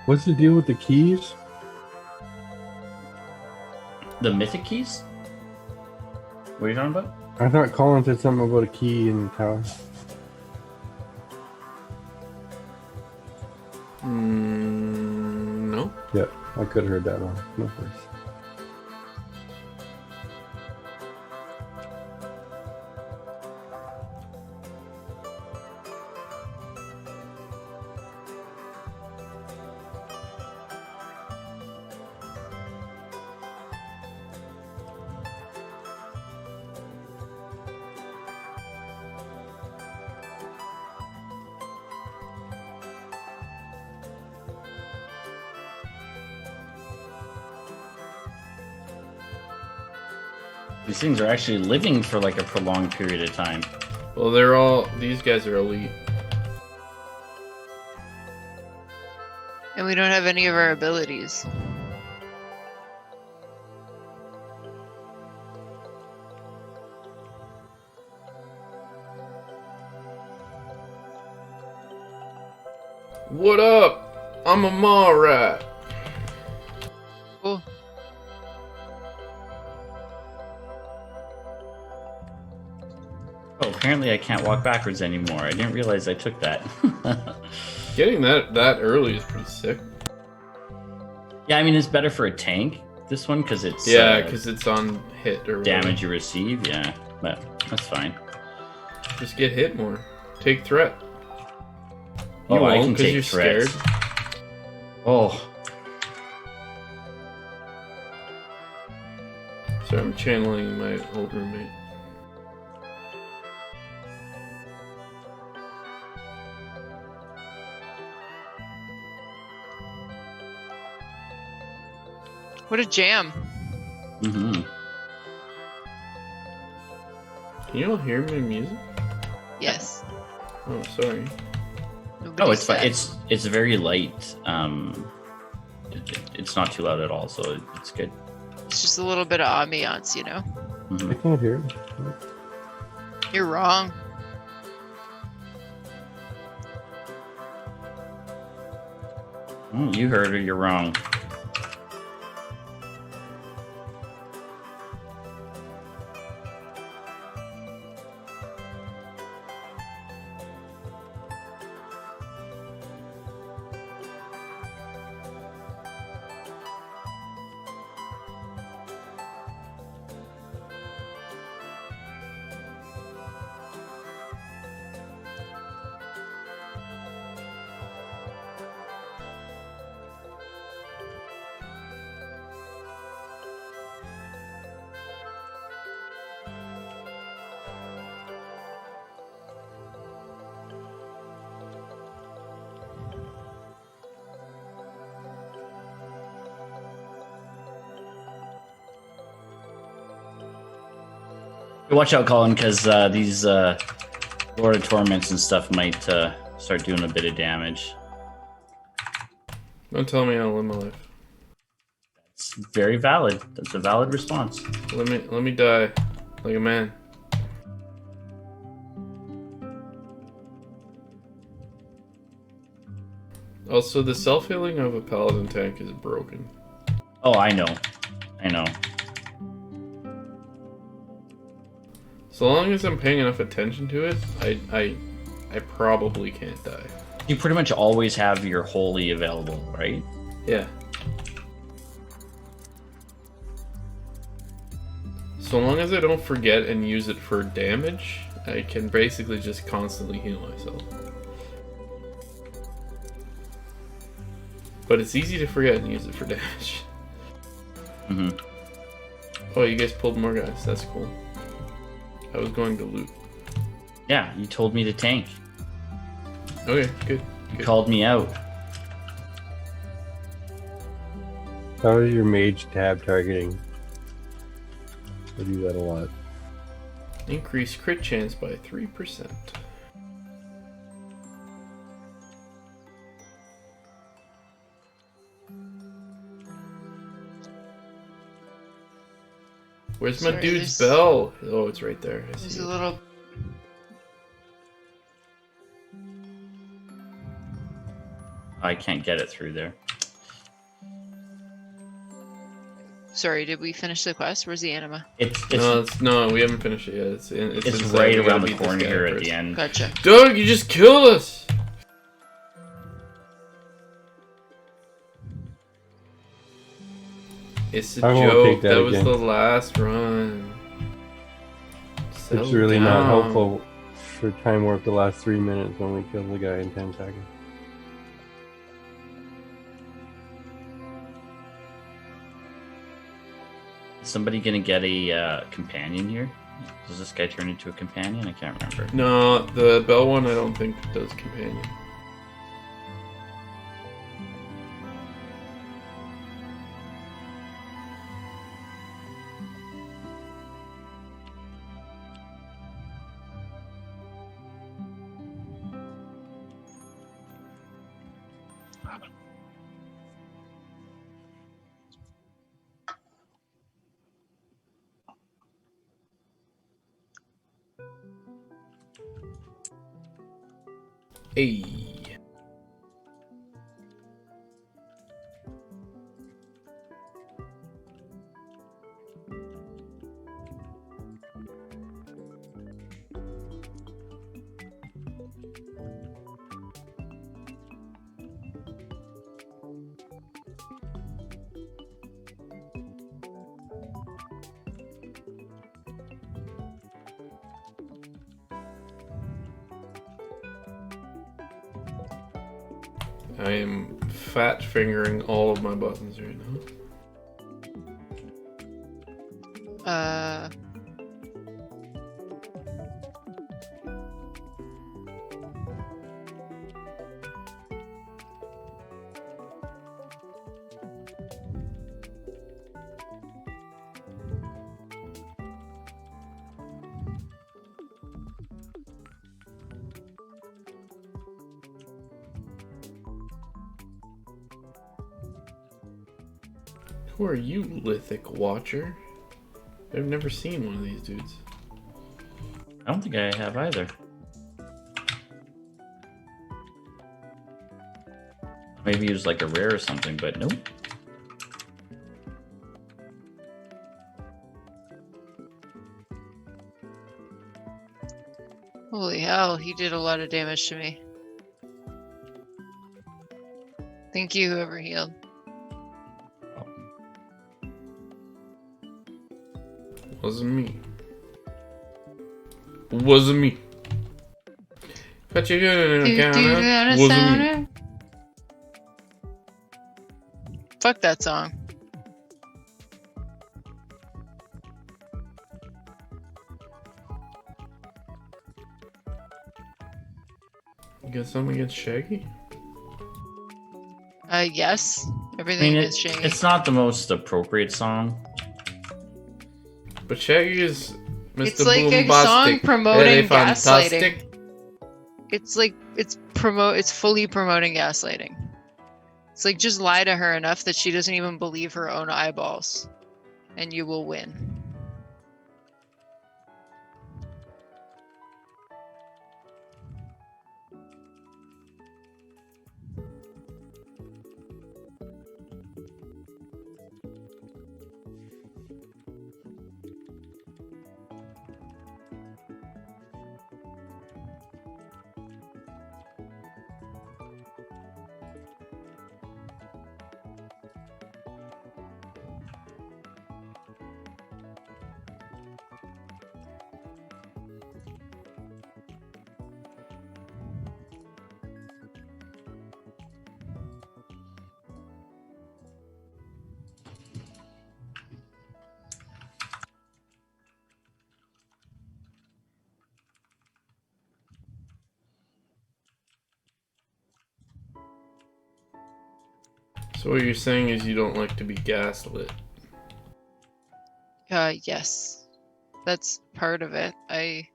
What's the deal with the keys? The mythic keys? What are you talking about? I thought Colin said something about a key in the tower. No. Yeah, I could have heard that wrong. No worries. These things are actually living for like a prolonged period of time. Well, these guys are elite. And we don't have any of our abilities. What up? I'm a mall rat. Cool. Oh, apparently I can't walk backwards anymore. I didn't realize I took that. Getting that early is pretty sick. Yeah, I mean, it's better for a tank, this one, because it's... Yeah, because it's on hit or whatever. damage you receive, yeah. But that's fine. Just get hit more. Take threat. Oh, I won't, can take you're threats. scared. Oh. Sorry, I'm channeling my old roommate. What a jam. Mm-hmm. Can you all hear my music? Yes. Oh, sorry. Oh, Nobody it's fine. said. It's very light. It's not too loud at all, so it's good. It's just a little bit of ambiance, you know? Mhm. I can't hear it. You're wrong. You heard her, you're wrong. Watch out, Colin, because these Lord of Torments and stuff might start doing a bit of damage. Don't tell me how to live my life. It's very valid. That's a valid response. Let me die like a man. Also, the self-healing of a paladin tank is broken. Oh, I know. I know. So long as I'm paying enough attention to it, I probably can't die. You pretty much always have your holy available, right? Yeah. So long as I don't forget and use it for damage, I can basically just constantly heal myself. But it's easy to forget and use it for damage. Mm-hmm. Oh, you guys pulled more guys. That's cool. I was going to loot. Yeah, you told me to tank. Okay, good. You called me out. How is your mage tab targeting? I do that a lot. Increase crit chance by 3%. Where's my Sorry, dude's there's- bell? Oh, it's right there. I There's see a it. little. I can't get it through there. Sorry, did we finish the quest? Where's the anima? No, we haven't finished it yet. It's inside. right We gotta around the beat this corner guy here at first. the end. Gotcha. Doug, you just killed us! It's a I won't joke. take that That was again. the last run. It's Settle really not down. helpful for time warp the last 3 minutes when we kill the guy in 10 seconds. Is somebody gonna get a companion here? Does this guy turn into a companion? I can't remember. No, the bell one I don't think does companion. Hey. I am fat fingering all of my buttons right now. Who are you, Lithic Watcher? I've never seen one of these dudes. I don't think I have either. Maybe he was like a rare or something, but nope. Holy hell, he did a lot of damage to me. Thank you, whoever healed. Wasn't me. Wasn't me. But you good in a counter. Wasn't me. Fuck that song. You got something against Shaggy? Yes. I Everything mean, is Shaggy. it's not the most appropriate song. But Shaggy is Mr. It's like a Boombastic. song promoting Fantastic. gaslighting. It's like it's fully promoting gaslighting. It's like just lie to her enough that she doesn't even believe her own eyeballs, and you will win. So what you're saying is you don't like to be gaslit. Yes. That's part of it. I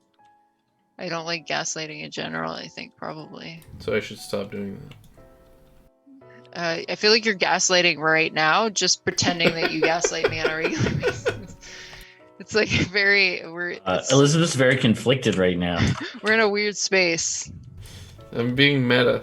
don't like gaslighting in general, I think, probably. So I should stop doing that. I feel like you're gaslighting right now, just pretending that you gaslight me on a regular basis. It's like Elizabeth's very conflicted right now. we're in a weird space. I'm being meta.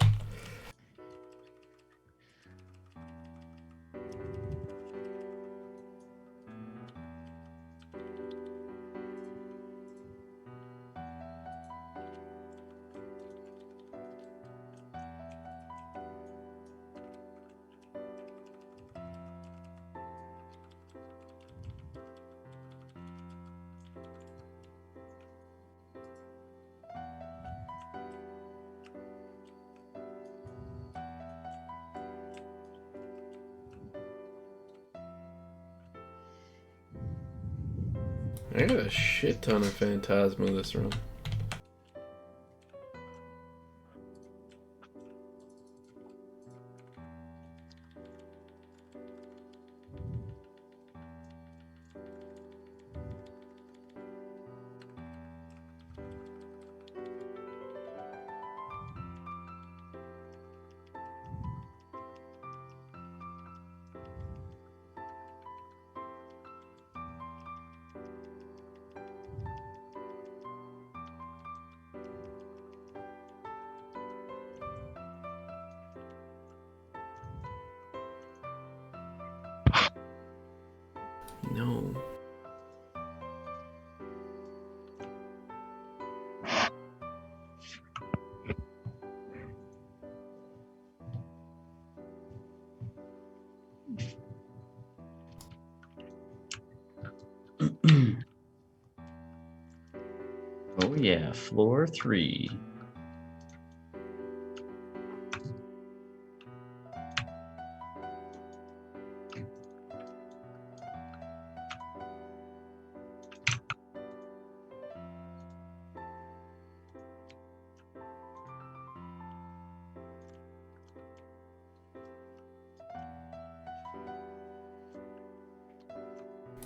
I got a shit ton of Phantasma this run. No. Oh yeah, floor 3.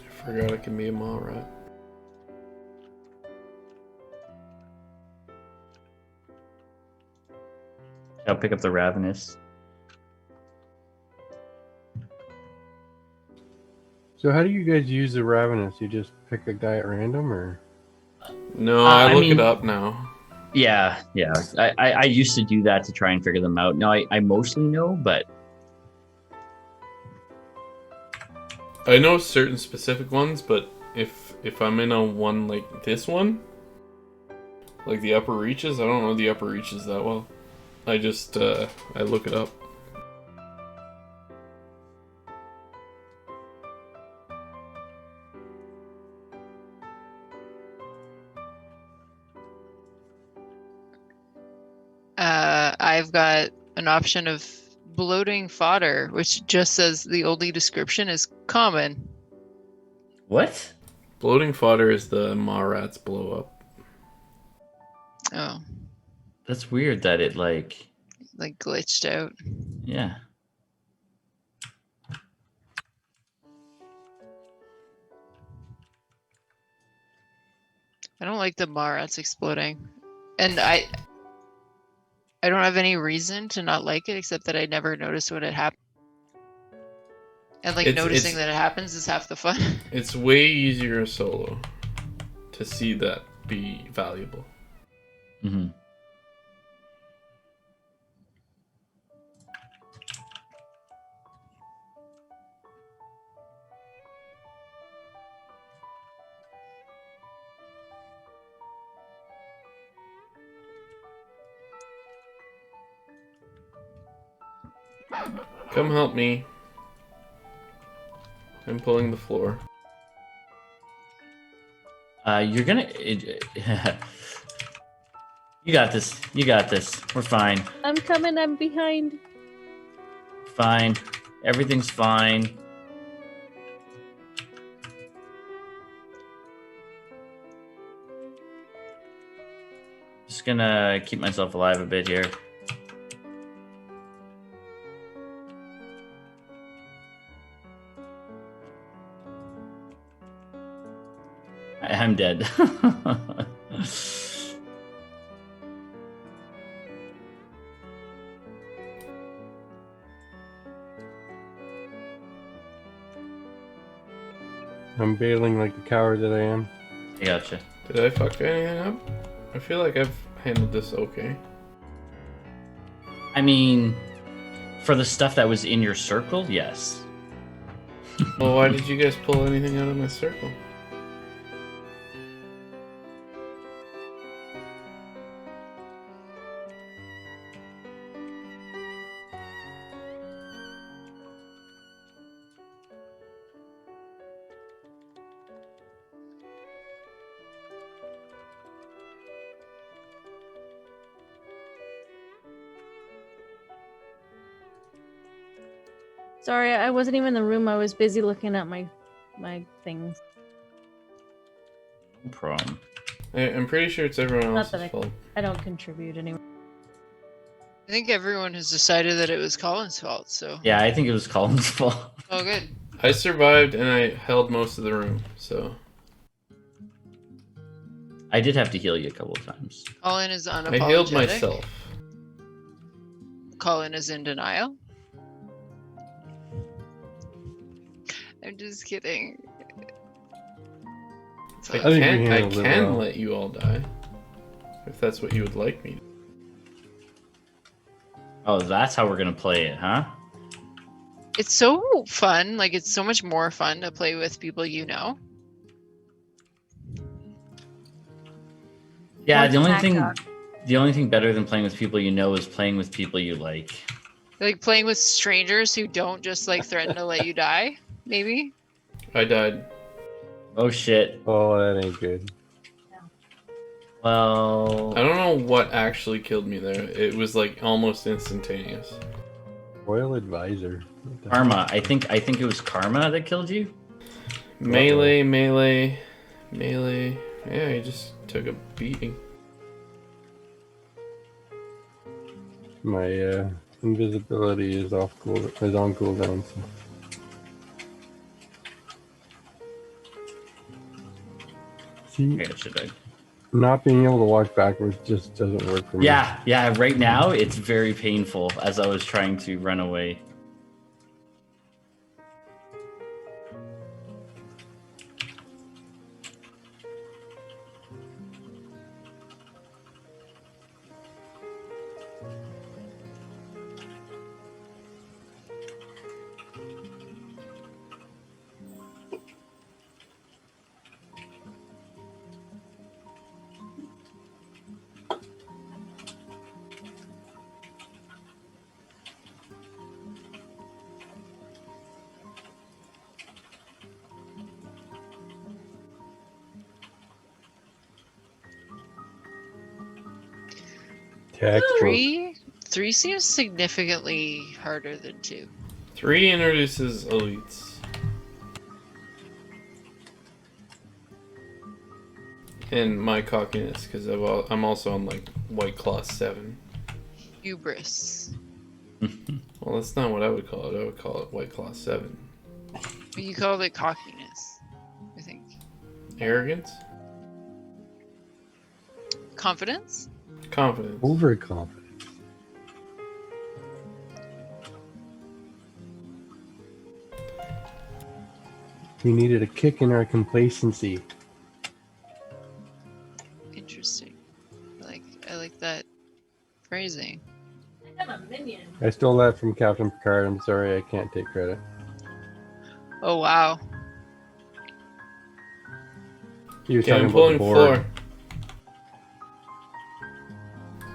I forgot I can be a mall rat. I'll pick up the Ravenous. So how do you guys use the Ravenous? You just pick a guy at random, or? No, I I look mean- it up now. Yeah. I used to do that to try and figure them out. No, I mostly know, but I know certain specific ones, but if I'm in a one like this one, like the upper reaches, I don't know the upper reaches that well. I just I look it up. I've got an option of bloating fodder, which just says the only description is common. what? Bloating fodder is the maw rats blow up. Oh, That's weird that it like glitched out. yeah. I don't like the Marats exploding, and I don't have any reason to not like it except that I never noticed when it happened. And like noticing that it happens is half the fun. It's way easier solo to see that be valuable. Mm-hmm. Come help me. I'm pulling the floor. You're gonna. You got this. You got this. We're fine. I'm coming. I'm behind. Fine. Everything's fine. Just gonna keep myself alive a bit here. I'm dead. I'm bailing like the coward that I am. I gotcha. Did I fuck anything up? I feel like I've handled this okay. I mean, for the stuff that was in your circle, yes. Well, why did you guys pull anything out of my circle? Sorry, I wasn't even in the room. I was busy looking at my things. No problem. I'm pretty sure it's everyone Not that else's fault. I don't contribute anymore. I think everyone has decided that it was Colin's fault, so. Yeah, I think it was Colin's fault. Oh, good. I survived and I held most of the room, so I did have to heal you a couple of times. Colin is I unapologetic. healed myself. Colin is in denial. I'm just kidding. I think we can handled it well. let you all die. If that's what you would like me to. Oh, that's how we're gonna play it, huh? It's so fun. Like, it's so much more fun to play with people you know. Yeah, Or the only thing better than playing with people you know is playing with people you like. Like, playing with strangers who don't just, like, threaten to let you die, maybe? I died. Oh shit. Oh, that ain't good. Well, I don't know what actually killed me there. It was like almost instantaneous. Royal advisor. What the Karma. I think it was Karma that killed you. Melee. Yeah, he just took a beating. My invisibility is on cooldown. So. See, Okay, should I? not being able to walk backwards just doesn't work for me. Yeah. Right now, it's very painful as I was trying to run away. Textbook. Three seems significantly harder than 2. 3 introduces elites. And my cockiness, because I'm also on like White Claw 7. Hubris. Well, that's not what I would call it. I would call it White Claw 7. You called it cockiness, I think. Arrogance? Confidence? Confidence. Overconfident. We needed a kick in our complacency. Interesting. I like that phrasing. I'm a minion. I stole that from Captain Picard. I'm sorry, I can't take credit. Oh, wow. He was Okay, talking I'm about pulling the board. floor.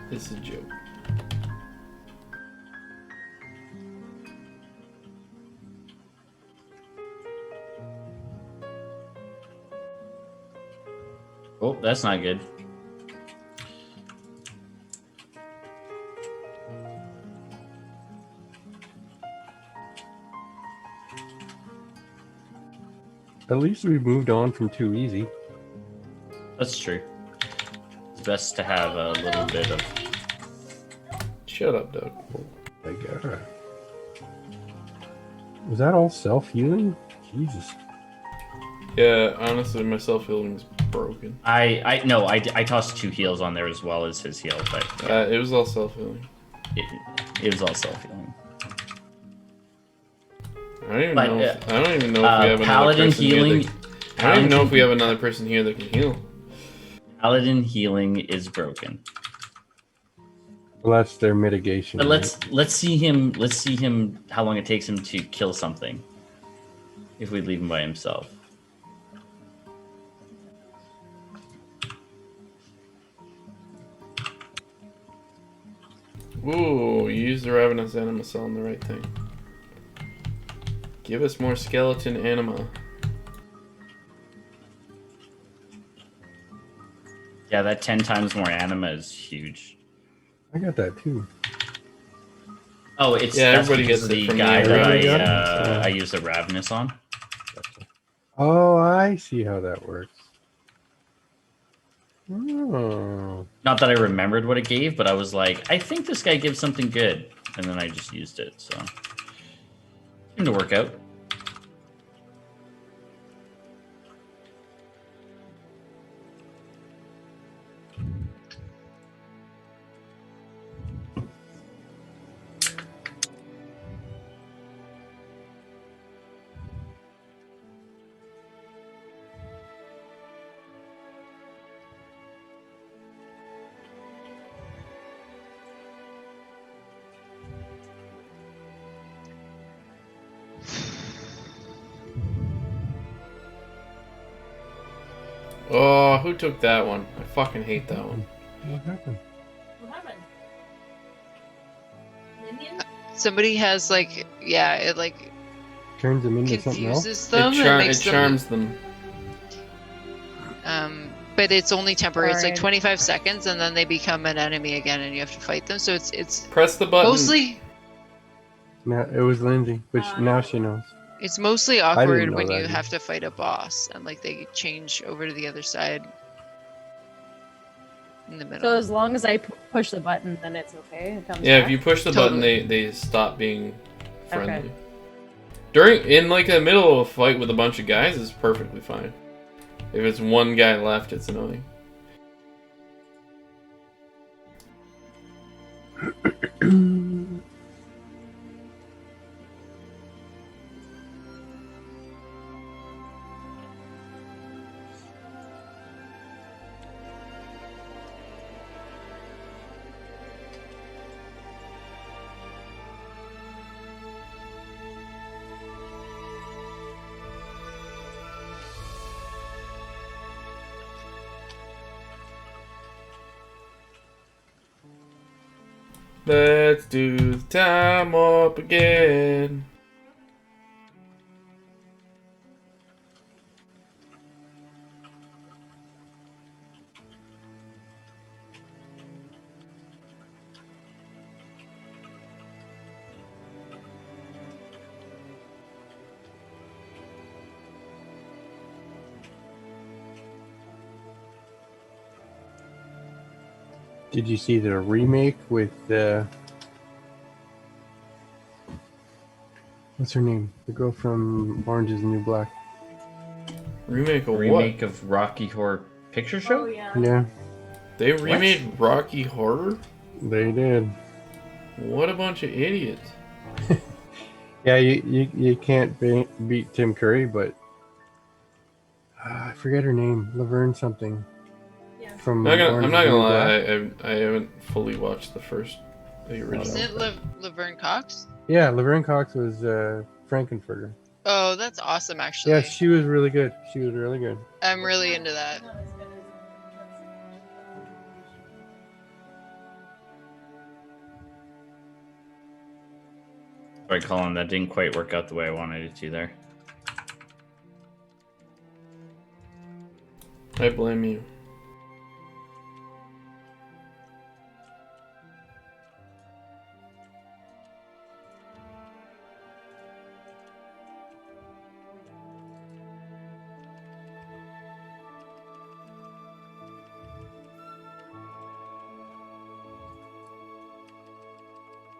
This is a joke. Oh, that's not good. At least we moved on from too easy. That's true. It's best to have a little bit of. Shut up, Doug. My God. Was that all self-healing? Jesus. Yeah, honestly, my self-healing's broken. I tossed 2 heals on there as well as his heal, but It was all self-healing. it was all self-healing. I don't even But, know. I don't even know if we have another Paladin person healing. here. I don't even know if we have another person here that can heal. Paladin healing is broken. Well, that's their mitigation. But right? let's see him. Let's see him. How long it takes him to kill something. If we leave him by himself. Ooh, you used the Ravenous Anima Cell on the right thing. Give us more skeleton anima. Yeah, that 10 times more anima is huge. I got that too. Oh, it's Yeah, that's everybody because gets of it the from guy the that Everybody got it? I used the Ravenous on. Oh, I see how that works. Oh. Not that I remembered what it gave, but I was like, I think this guy gives something good, and then I just used it. So seemed to work out. Oh, who took that one? I fucking hate that one. What happened? What happened? Minion? Somebody has like, yeah, it like Turns them into something else? confuses them and It makes charms them. but it's only temporary. It's like Sorry. 25 seconds, and then they become an enemy again, and you have to fight them. So it's Press the button. mostly Now, it was Lindsay, but now she knows. it's mostly didn't awkward know when that you either. have to fight a boss, and like they change over to the other side in the middle. So as long as I push the button, then it's okay. It comes Yeah, back? if you push the Totally. button, they stop being friendly. Okay. In like the middle of a fight with a bunch of guys, it's perfectly fine. If it's one guy left, it's annoying. Let's do the time up again. Did you see the remake with what's her name? The girl from Orange is the New Black. Remake of Remake of Rocky Horror Picture Show? Oh, yeah. Yeah, what? They remade Rocky Horror? they did. What a bunch of idiots. Yeah, you can't beat Tim Curry, but I forget her name. Laverne something. Yeah. From I'm Orange not is the gonna New lie, Black. I haven't fully watched the original. Isn't it Laverne Cox? Yeah, Laverne Cox was Frankenfurter. Oh, that's awesome, actually. Yeah, she was really good. She was really good. I'm really into that. Not as good as Sorry, Colin, that didn't quite work out the way I wanted it to there. I blame you.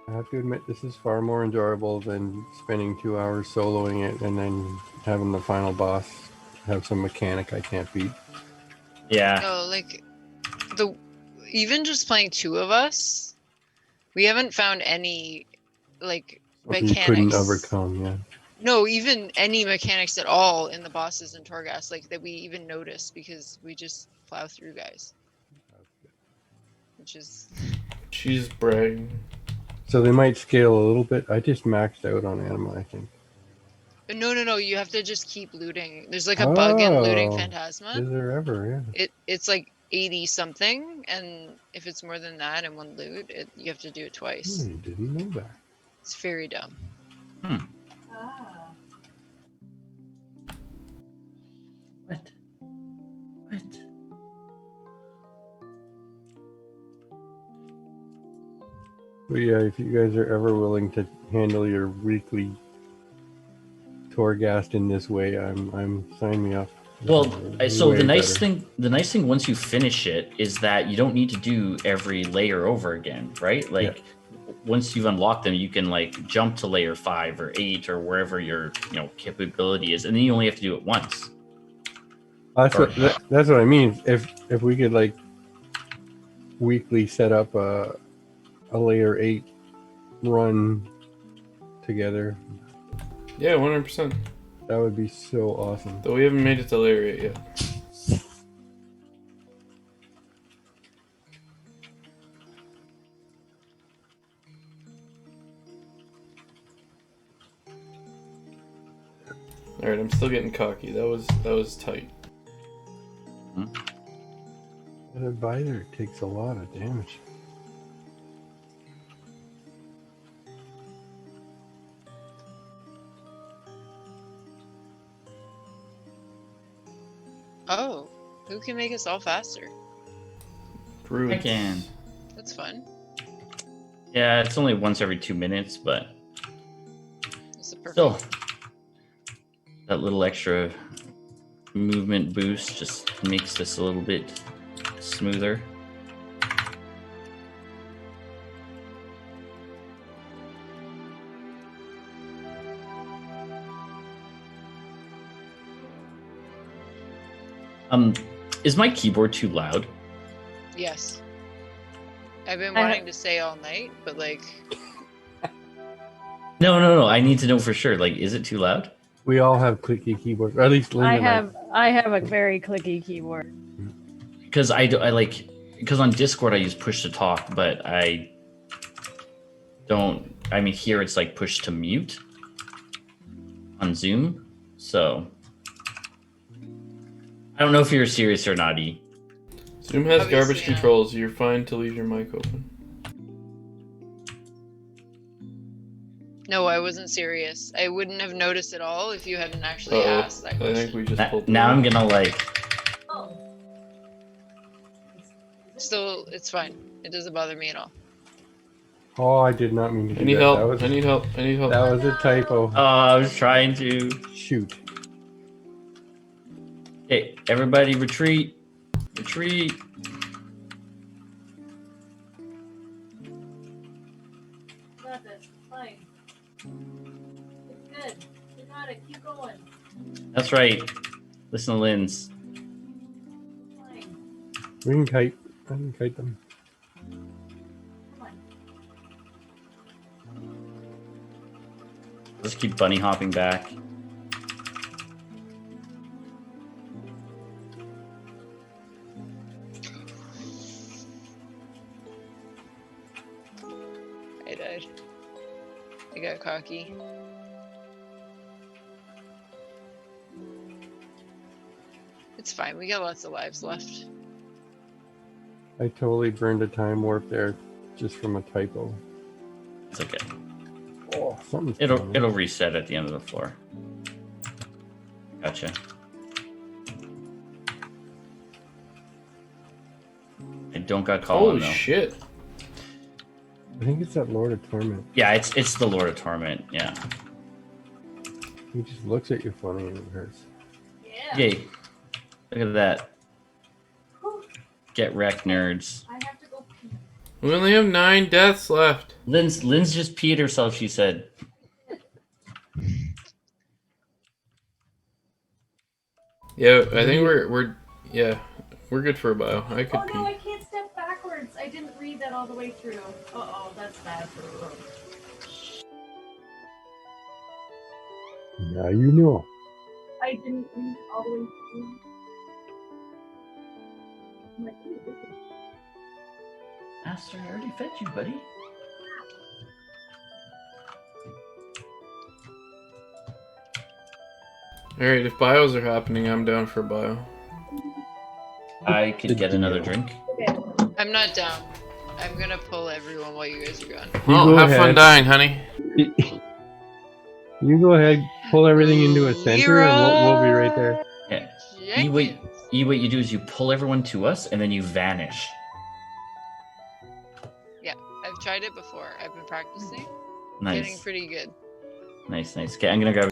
I have to admit, this is far more enjoyable than spending 2 hours soloing it and then having the final boss have some mechanic I can't beat. Yeah. No, like even just playing two of us, we haven't found any like Something you couldn't mechanics. overcome, yeah. No, even any mechanics at all in the bosses in Torghast, like that we even notice because we just plow through guys. Which is She's bragging. So they might scale a little bit. I just maxed out on Anima, I think. no, you have to just keep looting. There's like a bug in looting Oh. Phantasma. Is there ever, yeah. It's like 80 something, and if it's more than that in one loot, you have to do it twice. Didn't know that. It's very dumb. Ah. What? What? But yeah, if you guys are ever willing to handle your weekly Torghast in this way, I'm sign me up. Well, so Way the nice better. thing once you finish it is that you don't need to do every layer over again, right? Like once you've unlocked them, you can like jump to layer 5 or 8 or wherever your capability is, and then you only have to do it once. That's what I mean. If we could like weekly set up a layer 8 run together, Yeah, 100%. that would be so awesome. Though we haven't made it to layer 8 yet. All right, I'm still getting cocky. That was tight. That advisor takes a lot of damage. Oh, who can make us all faster? Druids. I can. That's fun. Yeah, it's only once every 2 minutes, but That's a perfect. still, that little extra movement boost just makes this a little bit smoother. Is my keyboard too loud? Yes. I've been I wanting to say all night, but like, No. I need to know for sure. Like, is it too loud? We all have clicky keyboards, or at least Linda and I have a very clicky keyboard. Because because on Discord I use push to talk, but I don't. I mean, here it's like push to mute on Zoom. So I don't know if you're serious or not, E. Zoom has Obviously, garbage yeah. controls. You're fine to leave your mic open. no, I wasn't serious. I wouldn't have noticed at all if you hadn't actually Uh-oh. asked that I question. think we just pulled. Now I'm gonna like. Still, it's fine. It doesn't bother me at all. Oh, I did not mean to do I need that. help. That was, I need help. I need help. that was a typo. Oh, I was trying to. Shoot. Hey, everybody, retreat! Retreat! Got this. Fine. It's good. You got it. Keep going. That's right. Listen to Linz. Fine. We can kite. I can kite them. Come on. Let's keep bunny hopping back. I died. I got cocky. It's fine. We got lots of lives left. I totally burned a time warp there just from a typo. It's okay. Oh, something's It'll coming. it'll reset at the end of the floor. Gotcha. I don't got call Holy on though. shit! I think it's that Lord of Torment. Yeah, it's the Lord of Torment. Yeah. He just looks at you funny and it hurts. Yeah. Yay! Look at that. Get wrecked, nerds. I have to go pee. We only have 9 deaths left. Lynn's just peed herself. She said. Yeah, I think we're good for a bio. I could Oh pee. no, I can't step backwards. I didn't read that all the way through. Uh-oh, that's bad for the road. Now you know. I didn't read it all the way through. I'm like, ooh, this is... Master, I already fed you, buddy. Alright, if bios are happening, I'm down for a bio. I could get another drink. Okay. I'm not down. I'm gonna pull everyone while you guys are gone. Well, go have fun ahead. dying, honey. You go ahead, pull everything into a center, and we'll be right there. Yeah. What you do is you pull everyone to us, and then you vanish. Yeah, I've tried it before. I've been practicing. Getting Nice, pretty good. nice. Okay, I'm gonna grab.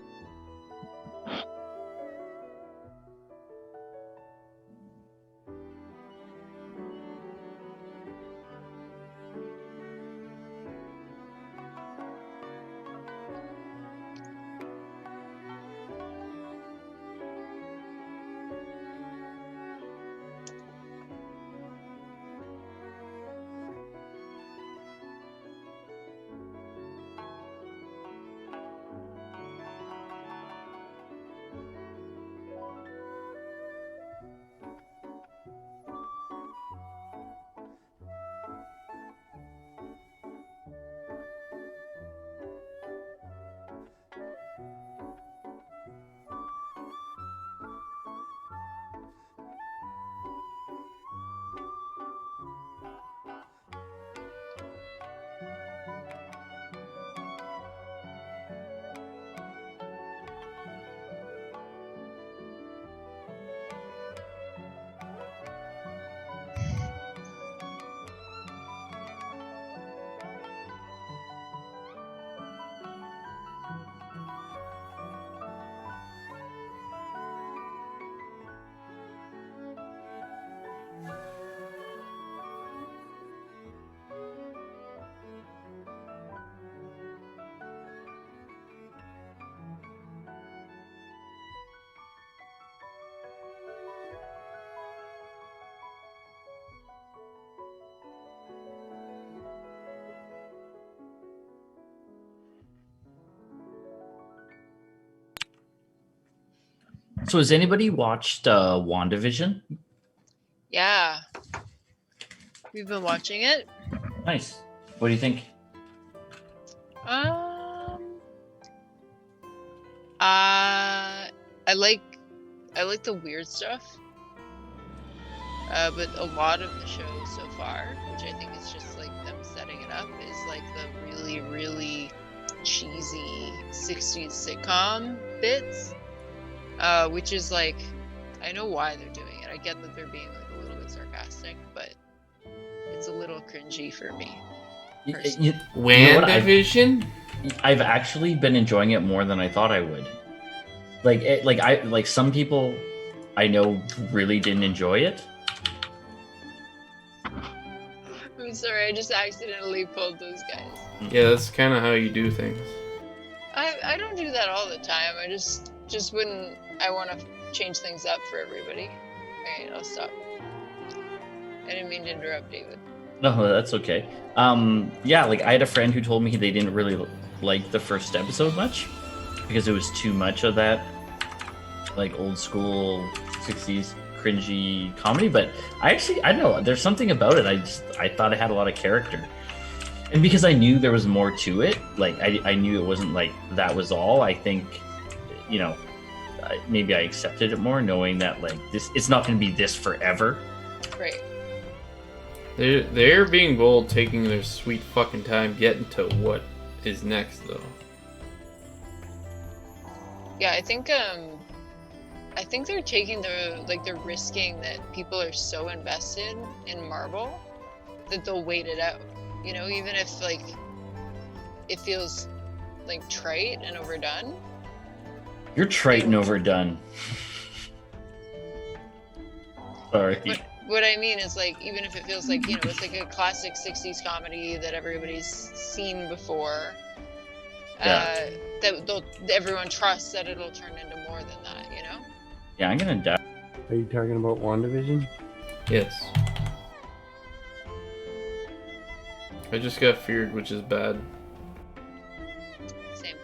So has anybody watched WandaVision? Yeah, we've been watching it. Nice. What do you think? I like the weird stuff. But a lot of the show so far, which I think is just like them setting it up, is like the really, really cheesy 60s sitcom bits. Which is like, I know why they're doing it. I get that they're being like a little bit sarcastic, but it's a little cringy for me. You know what? WandaVision? I've actually been enjoying it more than I thought I would. Like some people I know really didn't enjoy it. I'm sorry, I just accidentally pulled those guys. Yeah, that's kind of how you do things. I don't do that all the time. I just when I want to change things up for everybody. Alright, I'll stop. I didn't mean to interrupt, David. No, that's okay. Yeah, like I had a friend who told me they didn't really like the first episode much because it was too much of that like old school 60s cringy comedy. But I don't know, there's something about it. I thought it had a lot of character. And because I knew there was more to it, like I knew it wasn't like that was all. I think, you know, maybe I accepted it more, knowing that like it's not going to be this forever. Right. They're being bold, taking their sweet fucking time getting to what is next, though. Yeah, I think they're taking they're risking that people are so invested in Marvel that they'll wait it out. You know, even if like it feels like trite and overdone. You're trite and overdone. Sorry. What I mean is, like, even if it feels like, you know, it's like a classic 60s comedy that everybody's seen before, Yeah. that everyone trusts that it'll turn into more than that, you know? Yeah, I'm gonna die. Are you talking about WandaVision? Yes. I just got feared, which is bad. Same.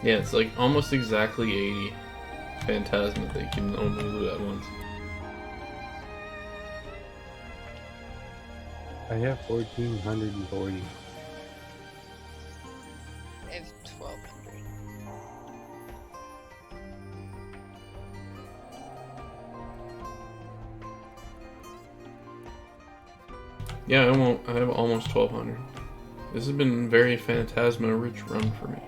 Yeah, it's like almost exactly 80 Phantasma they can only loot at once. I have 1,440. I have 1,200. Yeah, I have almost 1,200. This has been a very Phantasma rich run for me.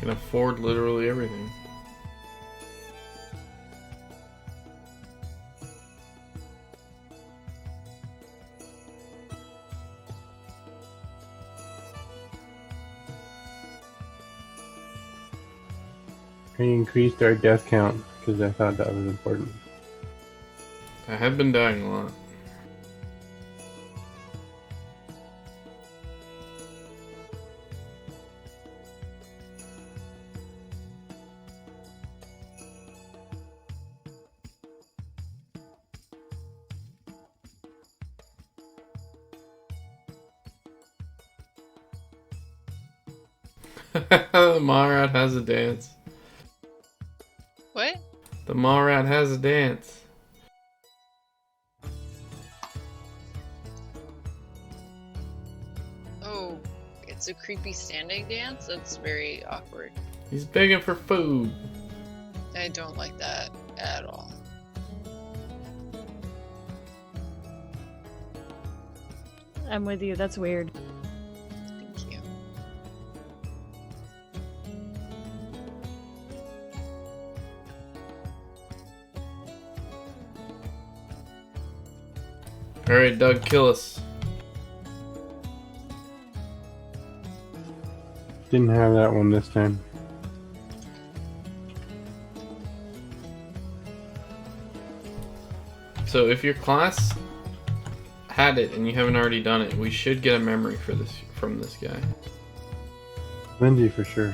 Can afford literally everything. I increased our death count because I thought that was important. I have been dying a lot. The Marad has a dance. What? The Marad has a dance. Oh, it's a creepy standing dance? That's very awkward. He's begging for food. I don't like that at all. I'm with you. That's weird. Thank you. Alright, Doug, kill us. Didn't have that one this time. So if your class had it and you haven't already done it, we should get a memory for this from this guy. Lindsay for sure.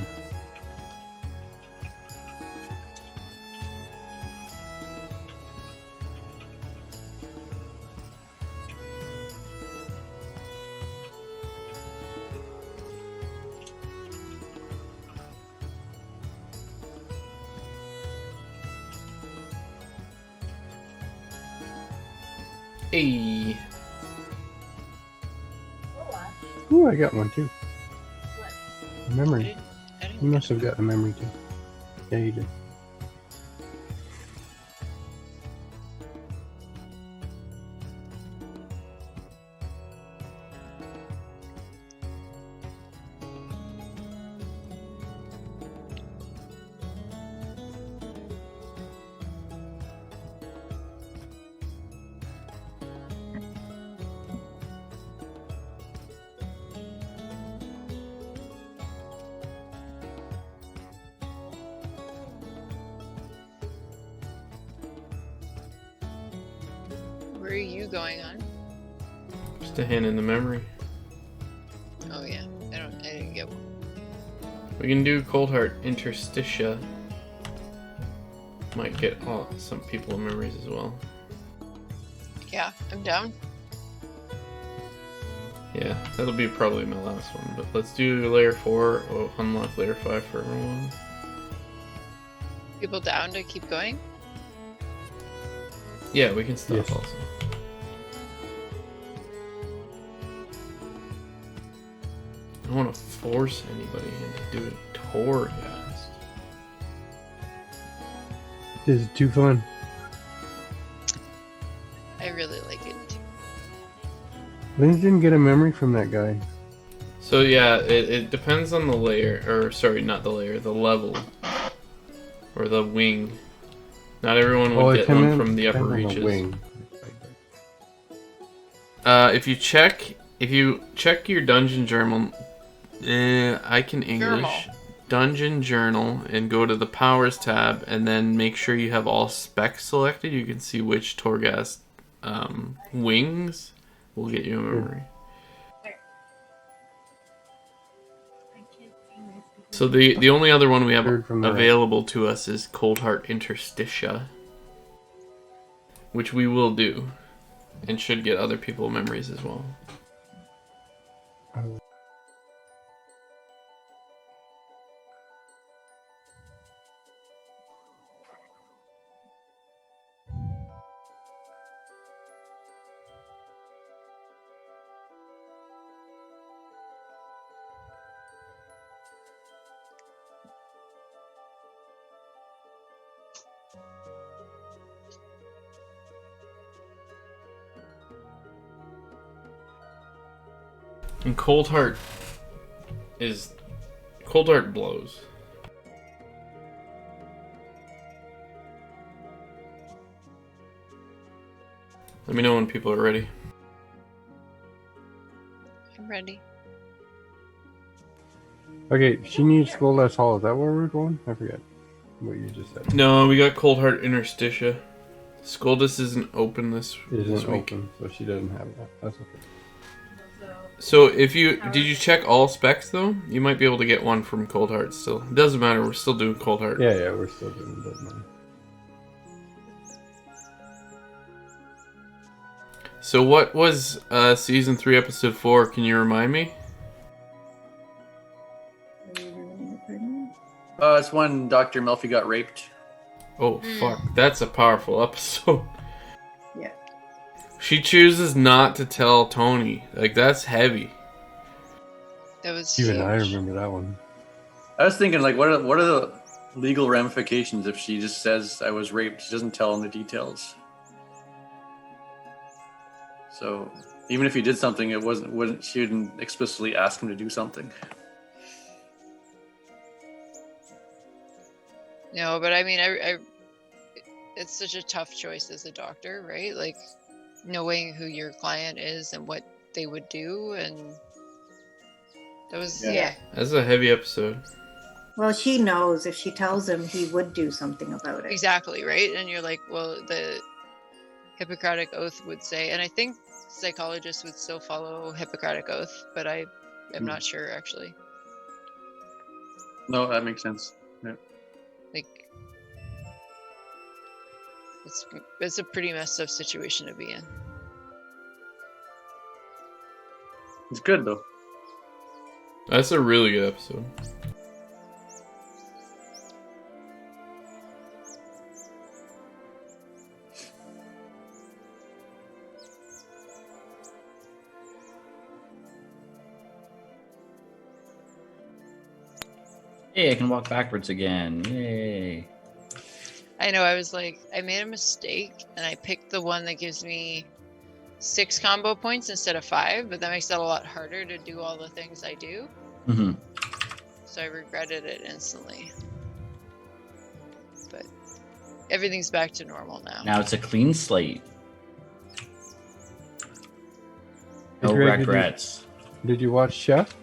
Hey. Ooh, I got one too. What? I Memory. didn't You must have got a memory too. Yeah, you did. Where are you going on? Just a hand in the memory. Oh yeah, I didn't get one. We can do Cold Heart Interstitia. Might get some people memories as well. Yeah, I'm down. Yeah, that'll be probably my last one. But let's do layer 4. Oh, unlock layer 5 for everyone. People down to keep going? Yeah, we can stop Yes. also. I don't want to force anybody into doing Torghast. This is too fun. I really like it. Lindsay didn't get a memory from that guy. So yeah, it depends on the layer, or sorry, not the layer, the level. Or the wing. Not everyone would get one from the upper reaches. Wing. If you check your dungeon journal, I can English. Dungeon journal and go to the powers tab and then make sure you have all specs selected. You can see which Torghast wings will get you a memory. I can't see this because So the only other one we have Third from the right. available to us is Cold Heart Interstitia, which we will do, and should get other people memories as well. And Cold Heart blows. Let me know when people are ready. I'm ready. Okay, she needs Skulless Hall. Is that where we're going? I forget what you just said. No, we got Cold Heart Interstitia. Skuldus isn't open this It isn't week. open, so she doesn't have that. That's okay. So if you did you check all specs though? You might be able to get one from Cold Heart still. It doesn't matter. We're still doing Cold Heart. Yeah, we're still doing it. Doesn't matter. So what was season 3 episode 4? Can you remind me? It's when Dr. Melfi got raped. Oh fuck, that's a powerful episode. Yeah. She chooses not to tell Tony. Like that's heavy. That was Even huge. I remember that one. I was thinking, like, what are the legal ramifications if she just says I was raped? She doesn't tell him the details. So even if he did something, she didn't explicitly ask him to do something. No, but I mean, I it's such a tough choice as a doctor, right? Like knowing who your client is and what they would do, and that was Yeah. That's a heavy episode. Well, she knows if she tells him, he would do something about it. exactly right. And you're like, well, the Hippocratic Oath would say, and I think psychologists would still follow Hippocratic Oath, but I am not sure actually. No, that makes sense. Yeah. Like, it's a pretty messed up situation to be in. It's good though. That's a really good episode. Hey, I can walk backwards again. Yay. I know, I was like, I made a mistake and I picked the one that gives me 6 combo points instead of 5, but that makes it a lot harder to do all the things I do. Mm-hmm. So I regretted it instantly. But everything's back to normal now. Now it's a clean slate. No Greg, regrets. Did you watch Chef?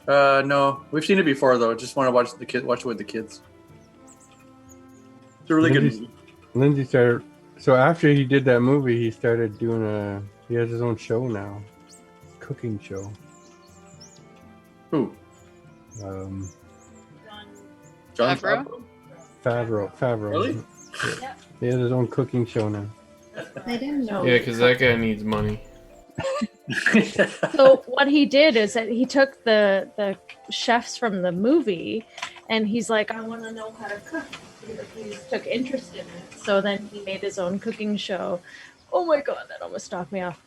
No, we've seen it before though. Just want to watch watch it with the kids. It's a really good movie. Lindsay started. So after he did that movie, he started doing he has his own show now, cooking show. Who? Um, John Favreau? Favreau. Really? Yeah. He has his own cooking show now. I didn't know. Yeah, because that guy needs money. So what he did is that he took the chefs from the movie, and he's like, I want to know how to cook. He took interest in it. So then he made his own cooking show. Oh my god, that almost knocked me off.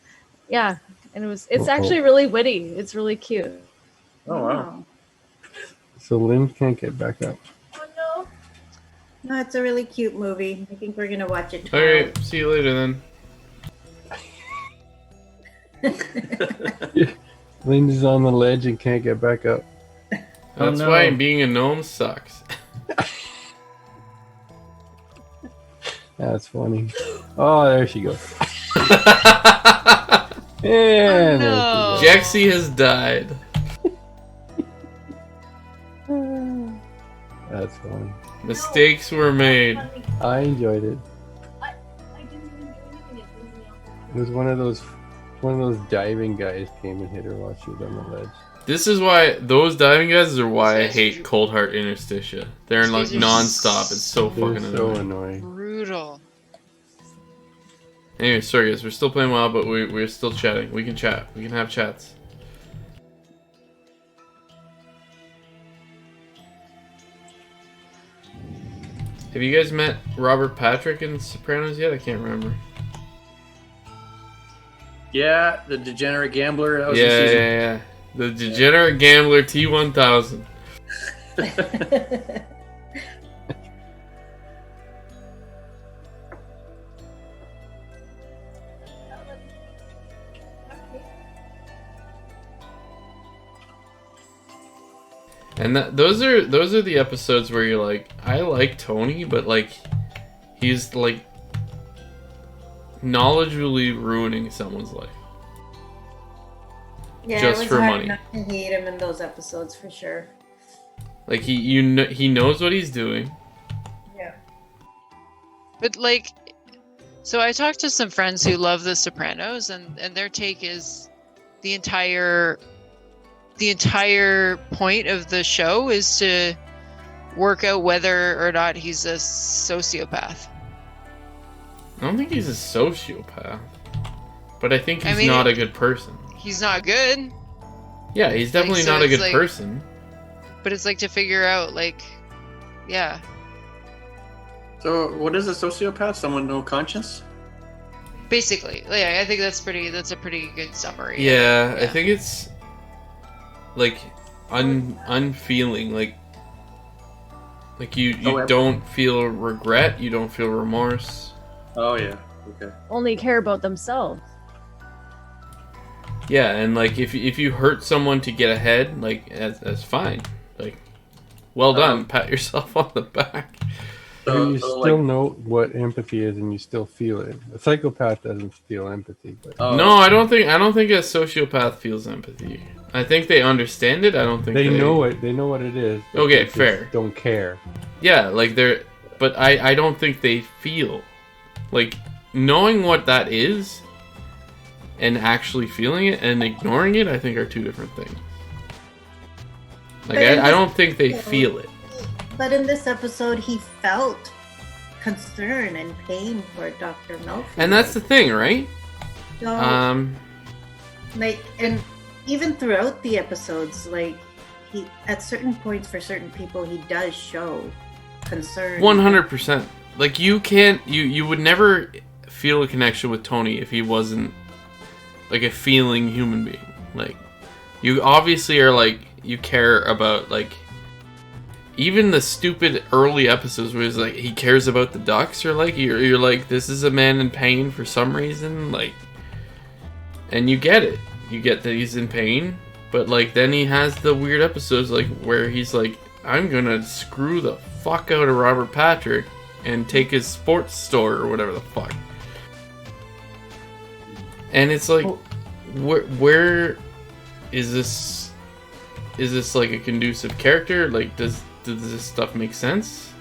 Yeah, and it's actually really witty. It's really cute. Oh wow. So Lynn can't get back up. Oh no. No, it's a really cute movie. I think we're gonna watch it All tomorrow. right, see you later then. Lynn's on the ledge and can't get back up. Oh, That's no. why being a gnome sucks. That's funny. Oh, there she goes. Oh, And no. Jexy has died. that's funny. Mistakes were made. I enjoyed it. I didn't even do anything. It threw me off. It was one of those diving guys came and hit her while she was on the ledge. This is why those diving guys are why I These guys hate are- Cold Heart Interstitia. They're like These are non-stop. It's so They're fucking so annoying. annoying. Brutal. Anyway, sorry guys, we're still playing WoW, but we're still chatting. We can chat. We can have chats. Have you guys met Robert Patrick in Sopranos yet? I can't remember. Yeah, the degenerate gambler. That was Yeah. The degenerate gambler T1000. And those are the episodes where you're like, I like Tony, but like He's like knowledgeably ruining someone's life. Yeah, Just it was for hard money. not to hate him in those episodes for sure. Like he knows what he's doing. Yeah. But like, so I talked to some friends who love The Sopranos, and their take is the entire point of the show is to work out whether or not he's a sociopath. I don't think he's a sociopath, but I think he's I mean, not a good person. He's not good, Yeah, he's definitely so not a it's good like- person. but it's like to figure out, like, yeah. So, what is a sociopath? Someone no conscience? Basically, yeah, I think that's a pretty good summary. Yeah, I Yeah. think it's like unfeeling, like you Oh, yeah. don't feel regret, you don't feel remorse. Oh yeah. Okay. Only care about themselves. Yeah, and like if you hurt someone to get ahead, like that's fine. Like, well done, pat yourself on the back. You So, still like, know what empathy is, and you still feel it. A psychopath doesn't feel empathy, but oh, No, I don't think a sociopath feels empathy. I think they understand it. I don't think they know it. They know what it is. but Okay, they just fair. Don't care. Yeah, like but I don't think they feel. Like, knowing what that is and actually feeling it and ignoring it, I think are two different things. Like, But in I this- don't think they feel it. But in this episode, he felt concern and pain for Dr. Melfi. And that's the thing, right? So, like, and even throughout the episodes, like, he at certain points for certain people, he does show concern. 100%. Like, you would never feel a connection with Tony if he wasn't, like, a feeling human being. Like, you obviously are, like, you care about, like, even the stupid early episodes where he's like, he cares about the ducks, or like, you're like, this is a man in pain for some reason, like, and you get it. You get that he's in pain, but like, then he has the weird episodes, like, where he's like, I'm gonna screw the fuck out of Robert Patrick and take his sports store or whatever the fuck. And it's like, where is this? Is this like a conducive character? Like, does this stuff make sense?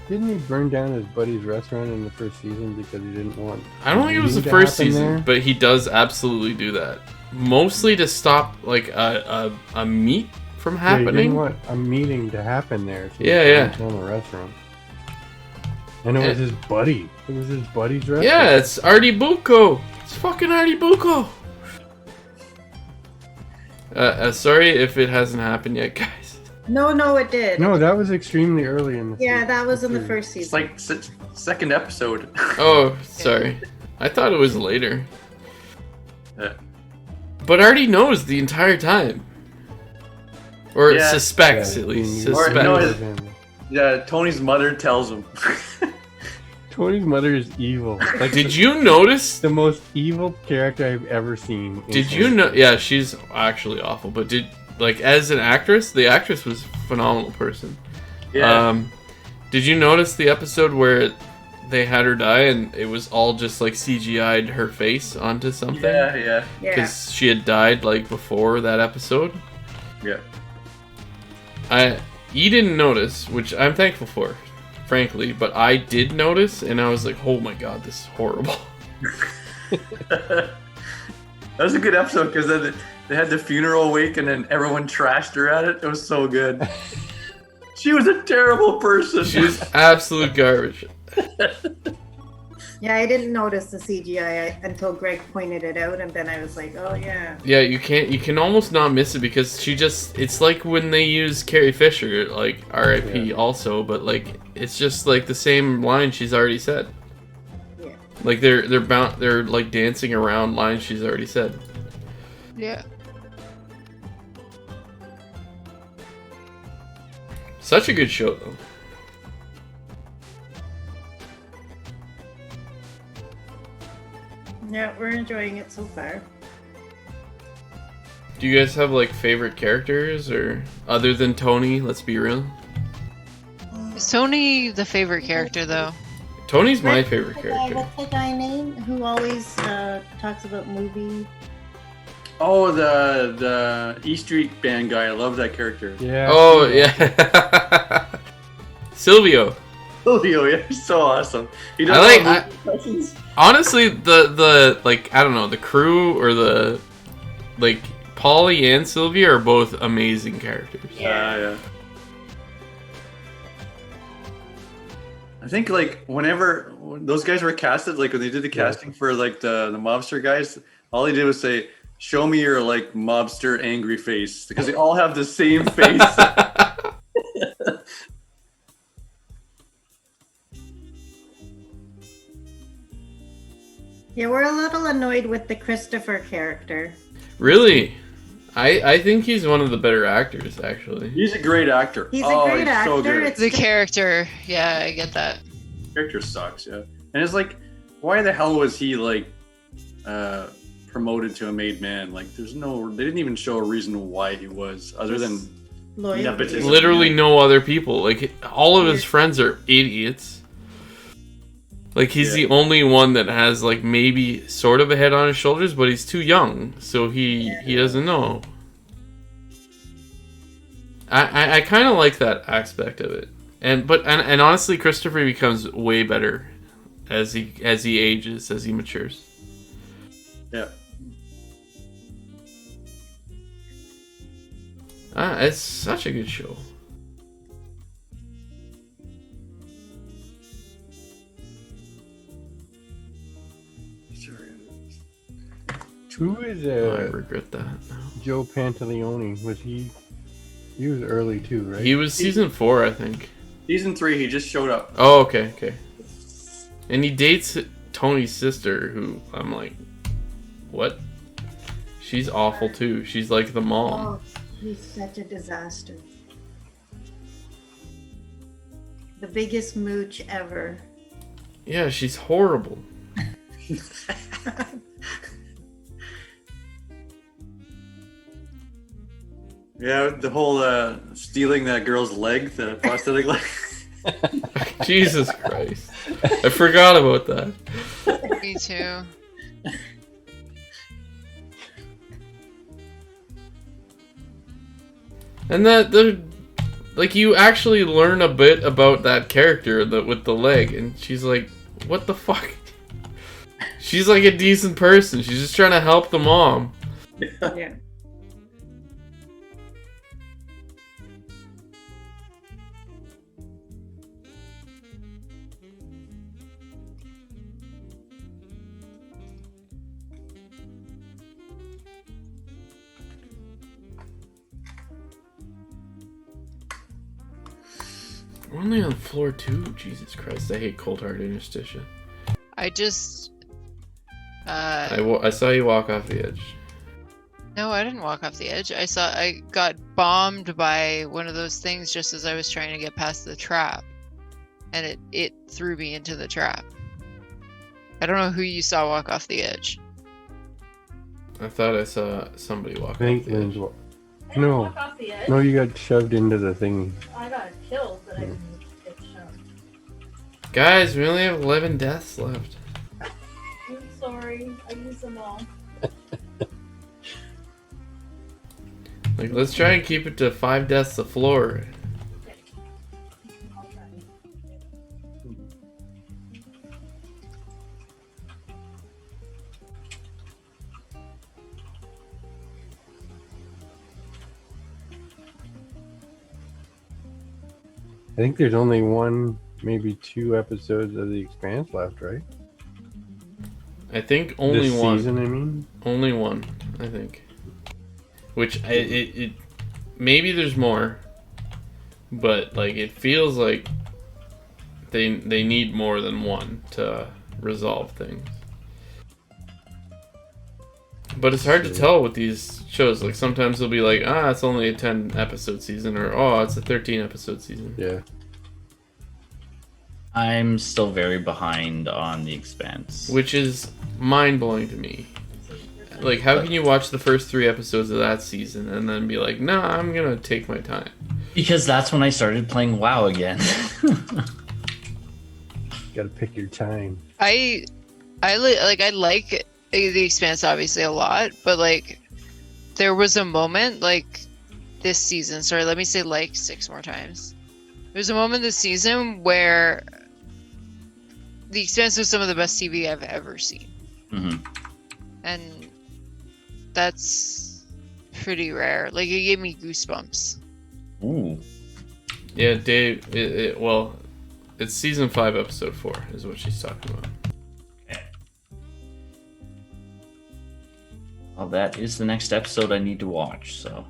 Didn't he burn down his buddy's restaurant in the first season because he didn't want? I don't think it was the meeting to first happen season, there? but he does absolutely do that. Mostly to stop like a meet from Yeah, he didn't happening. want a meeting to happen there. So he Yeah, burned down the restaurant. And it was his buddy. It was his buddy's restaurant. Yeah, it's Artie Bucco. It's fucking Artie Bucco. Sorry if it hasn't happened yet, guys. No, it did. No, that was extremely early in the Yeah, season. that was in the first It's season. like second episode. Oh, sorry. I thought it was later. Yeah. But Artie knows the entire time. Or Yeah. suspects, Yeah, at least. he knew- Or, Suspects. no, it was him. Yeah, Tony's mother tells him. Tony's mother is evil. Like Did you notice? the most evil character I've ever seen. in Did you television. know? Yeah, she's actually awful. But like, as an actress, the actress was a phenomenal person. Yeah. Did you notice the episode where they had her die and it was all just like CGI'd her face onto something? yeah. Yeah. Because she had died like before that episode. Yeah. You didn't notice, which I'm thankful for, frankly, but I did notice, and I was like, oh my god, this is horrible. That was a good episode because then they had the funeral wake and then everyone trashed her at it. It was so good. She was a terrible person. She was absolute garbage. Yeah, I didn't notice the CGI until Greg pointed it out, and then I was like, oh yeah. Yeah, you can almost not miss it because it's like when they use Carrie Fisher, like R.I.P. also, but like it's just like the same line she's already said. Yeah. Like they're like dancing around lines she's already said. Yeah. Such a good show though. Yeah, we're enjoying it so far. Do you guys have like favorite characters or other than Tony? Let's be real. Is Tony the favorite character though? Tony's my favorite The guy- character. What's the guy name who always talks about movie? Oh, the E Street Band guy. I love that character. Yeah. Oh yeah, Silvio. Julio, yeah, he's so awesome. He does I like- all the impressions. Honestly, the like I don't know, the crew or the like Polly and Sylvia are both amazing characters. Yeah. I think like whenever those guys were casted, like when they did the casting for like the mobster guys, all they did was say, "Show me your like mobster angry face," because they all have the same face. Yeah, we're a little annoyed with the Christopher character. Really, I think he's one of the better actors actually. He's a great actor. He's a great actor. So good. It's The just- character, yeah, I get that. Character sucks, yeah. And it's like, why the hell was he like promoted to a made man? Like, they didn't even show a reason why he was, other than loyalty. nepotism. Literally no other people. Like all of his friends are idiots. Like he's the only one that has like maybe sort of a head on his shoulders, but he's too young, so he doesn't know. I kind of like that aspect of it, and honestly, Christopher becomes way better as he ages, as he matures. Yeah. It's such a good show. Who is I regret that now. Joe Pantaleone? Was he? He was early too, right? He was season 4, I think. Season 3, he just showed up. Oh, okay. And he dates Tony's sister, who I'm like, what? She's awful too. She's like the mom. Oh, he's such a disaster. The biggest mooch ever. Yeah, she's horrible. Yeah, the whole stealing that girl's leg, the prosthetic leg. Jesus Christ. I forgot about that. Me too. And like you actually learn a bit about that character with the leg, and she's like, what the fuck? She's like a decent person. She's just trying to help the mom. Yeah. We're only on floor 2. Jesus Christ, I hate Cold Hard Interstition. I just I saw you walk off the edge. no, I didn't walk off the edge. I got bombed by one of those things just as I was trying to get past the trap. And it threw me into the trap. I don't know who you saw walk off the edge. I thought I saw somebody walk I think off the edge. Lynn's I didn't No. walk off the edge. No, you got shoved into the thing. I got killed, but I didn't get shot. Guys, we only have 11 deaths left. I'm sorry. I used them all. Like, let's try and keep it to 5 deaths a floor. I'll try. I think there's only one, maybe 2 episodes of The Expanse left, right? I think only this one. season, I mean. Only one, I think. Which it maybe there's more, but like it feels like they need more than one to resolve things. But it's hard to tell with these shows. Like sometimes they'll be like, it's only a 10 episode season, or it's a 13 episode season. Yeah. I'm still very behind on The Expanse. Which is mind blowing to me. Like, how can you watch the first 3 episodes of that season and then be like, nah, I'm gonna take my time? Because that's when I started playing WoW again. Gotta pick your time. I like The Expanse obviously a lot, but like there was a moment like this season. Sorry, let me say like 6 more times. There's a moment this season where The Expanse was some of the best TV I've ever seen, and that's pretty rare. Like it gave me goosebumps. Ooh. Yeah, Dave. Well, it's season 5, episode 4 is what she's talking about. Well, that is the next episode I need to watch. So.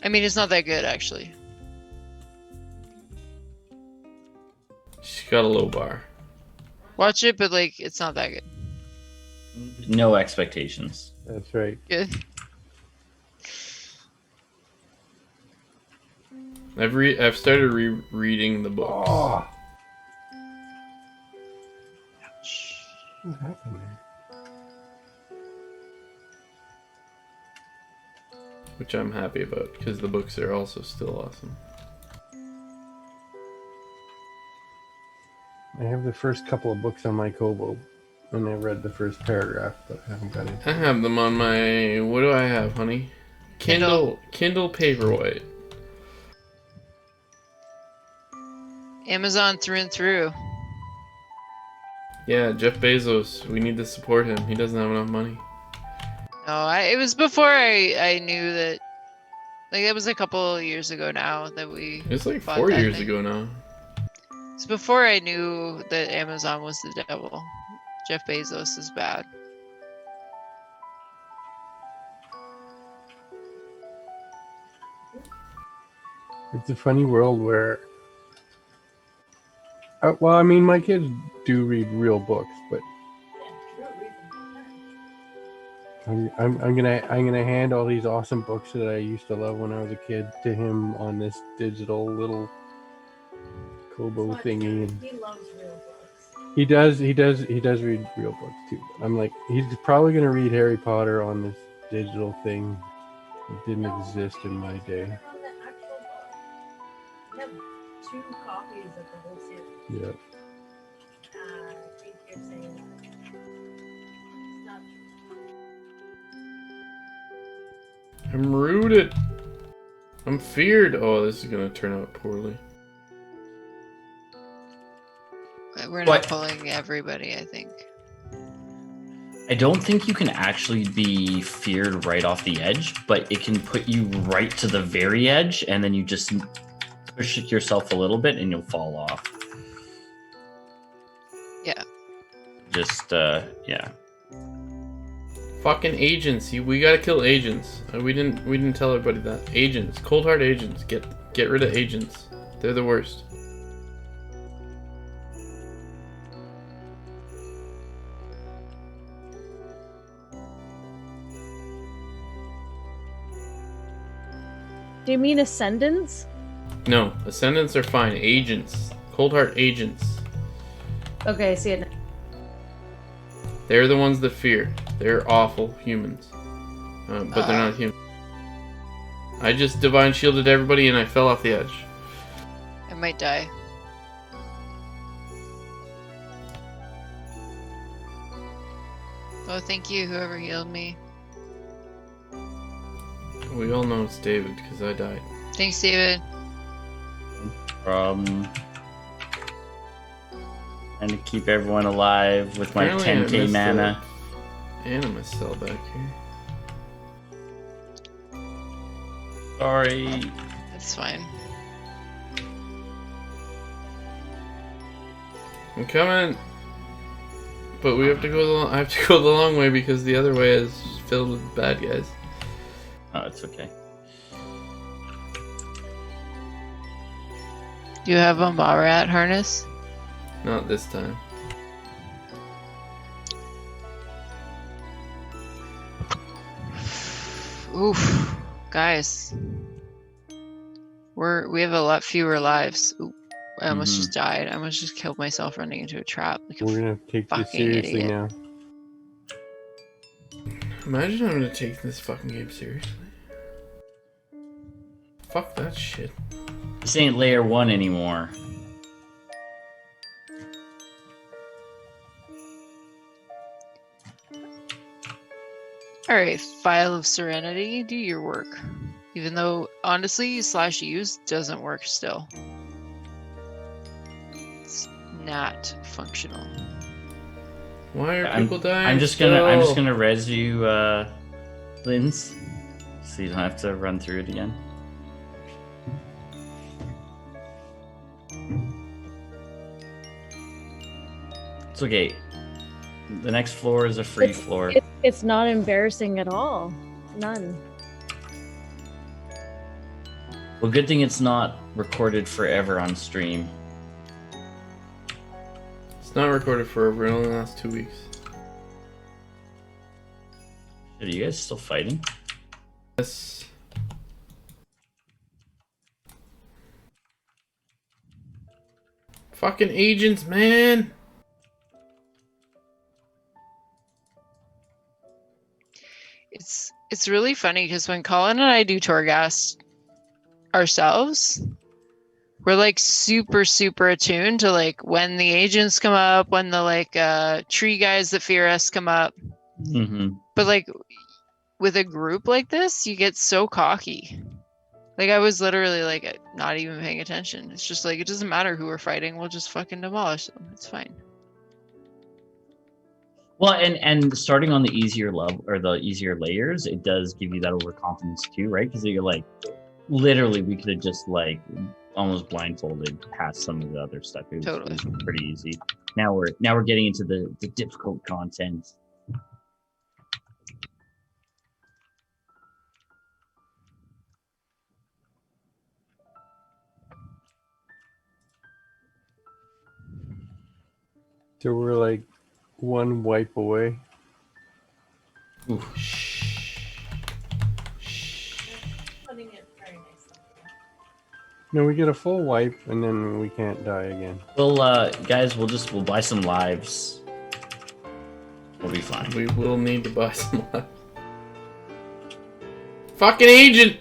I mean, it's not that good actually. She's got a low bar. Watch it, but like it's not that good. No expectations. That's right. Good. I've started rereading the books. Oh. What happened there? Which I'm happy about because the books are also still awesome. I have the first couple of books on my Kobo, and I read the first paragraph, but I haven't got it. I have them on my. What do I have, honey? Kindle Paperwhite. Amazon through and through. Yeah, Jeff Bezos. We need to support him. He doesn't have enough money. No, it was before I knew that. Like it was a couple of years ago now that we. It's like bought 4 that years thing. ago now. It's before I knew that Amazon was the devil. Jeff Bezos is bad. It's a funny world where. Well, I mean, my kids do read real books, but I'm gonna hand all these awesome books that I used to love when I was a kid to him on this digital little Kobo thingy. And He loves real books. he does read real books too. I'm like, he's probably gonna read Harry Potter on this digital thing. It didn't exist in my day. On the actual book. I have 2 copies of the whole series. Yeah. I think you're saying that. It's not true. I'm rooted. I'm feared. Oh, this is gonna turn out poorly. We're What? not pulling everybody, I think. I don't think you can actually be feared right off the edge, but it can put you right to the very edge, and then you just push it yourself a little bit, and you'll fall off. Yeah. Just yeah. Fucking agents. We gotta kill agents. We didn't tell everybody that. Agents. Cold hard agents. Get rid of agents. They're the worst. Do you mean Ascendants? No, ascendants are fine. Agents. Cold heart agents. Okay, see it. They're the ones that fear. They're awful humans. But they're not human. I just divine shielded everybody and I fell off the edge. I might die. Oh, thank you, whoever healed me. We all know it's David because I died. Thanks, David. Trying to keep everyone alive with my Apparently I 10k missed mana. the Animus cell back here. Sorry. That's fine. I'm coming. But we have to go I have to go the long way because the other way is filled with bad guys. Oh, it's okay. Do you have a Marat harness? Not this time. Oof, guys. We have a lot fewer lives. Ooh, I almost just died. I almost just killed myself running into a trap. Like a We're gonna take this fucking seriously idiot. now. Imagine having to take this fucking game seriously. Fuck that shit. This ain't layer 1 anymore. Alright, File of Serenity, do your work. Even though, honestly, /use doesn't work still. It's not functional. Why are people dying? I'm just gonna res you, Linz, so you don't have to run through it again. It's okay. The next floor is a free floor. It's not embarrassing at all. None. Well, good thing it's not recorded forever on stream. It's not recorded forever. It only lasts 2 weeks. Are you guys still fighting? Yes. Fucking agents, man. It's really funny because when Colin and I do Torghast ourselves, we're like super attuned to like when the agents come up, when the like tree guys that fear us come up. Mm-hmm. But like with a group like this, you get so cocky. Like I was literally like not even paying attention. It's just like it doesn't matter who we're fighting, we'll just fucking demolish them. It's fine. Well, and starting on the easier level or the easier layers, it does give you that overconfidence too, right? Because you're like, literally, we could have just like almost blindfolded past some of the other stuff. It was pretty easy. Now we're getting into the difficult content. So we're like one wipe away. Ooh. Putting it very nicely. No, we get a full wipe and then we can't die again. Well, guys, we'll buy some lives. We'll be fine. We will need to buy some lives. Fucking agent!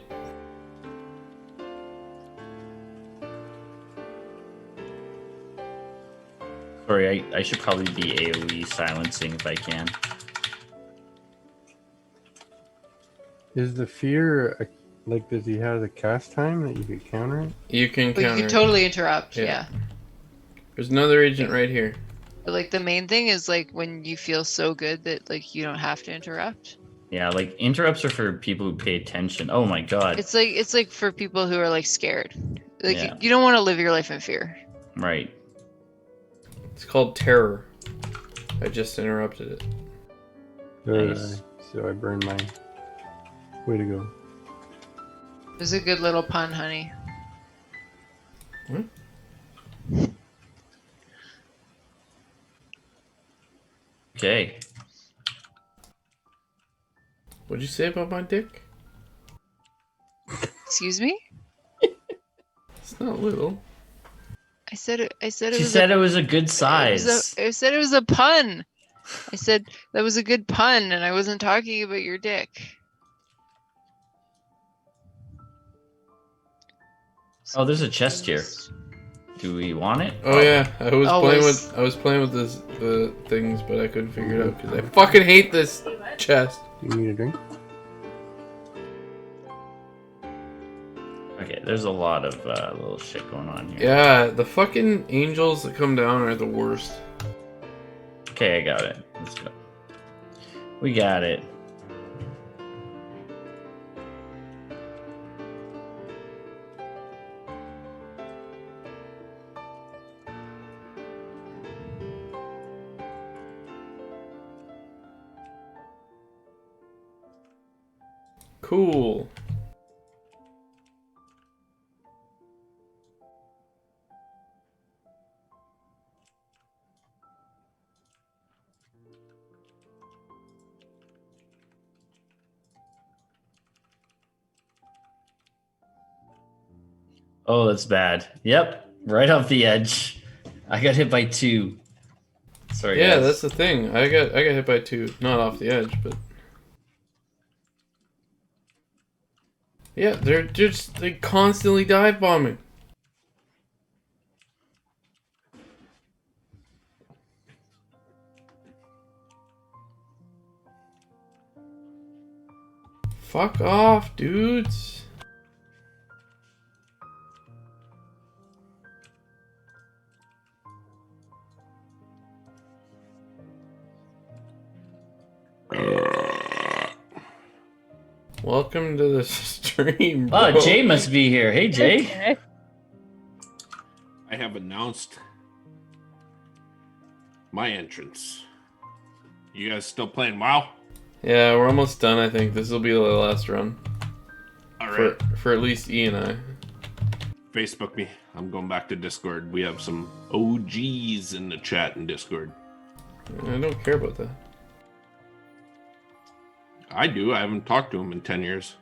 Sorry, I should probably be AoE silencing if I can. Is the fear like, does he have a cast time that you could counter it? You can But counter you it. can totally interrupt, yeah. There's another agent right here. But like the main thing is like when you feel so good that like you don't have to interrupt. Yeah, like interrupts are for people who pay attention. Oh my god. It's like for people who are like scared. Like Yeah. you don't want to live your life in fear. Right. It's called terror. I just interrupted it. Nice. So I burned mine. Way to go. It was a good little pun, honey. What? Okay. What'd you say about my dick? Excuse me? It's not little. I said it She was said it was a good I size. said it was a pun. I said that was a good pun and I wasn't talking about your dick. Oh, there's a chest here. Do we want it? Oh yeah, I was Always. playing with the things, but I couldn't figure it out because I fucking hate this chest. You need a drink? Okay, there's a lot of little shit going on here. Yeah, the fucking angels that come down are the worst. Okay, I got it. Let's go. We got it. Cool. Oh, that's bad. Yep, right off the edge. I got hit by 2. Sorry, Yeah, guys. that's the thing. I got hit by 2, not off the edge, but Yeah, they're just constantly dive bombing. Fuck off, dudes. Welcome to the stream, bro. Oh, Jay must be here. Hey, Jay. Okay. I have announced my entrance. You guys still playing WoW? Yeah, we're almost done, I think. This will be the last run. Alright. For at least E and I. Facebook me. I'm going back to Discord. We have some OGs in the chat in Discord. I don't care about that. I do. I haven't talked to them in 10 years.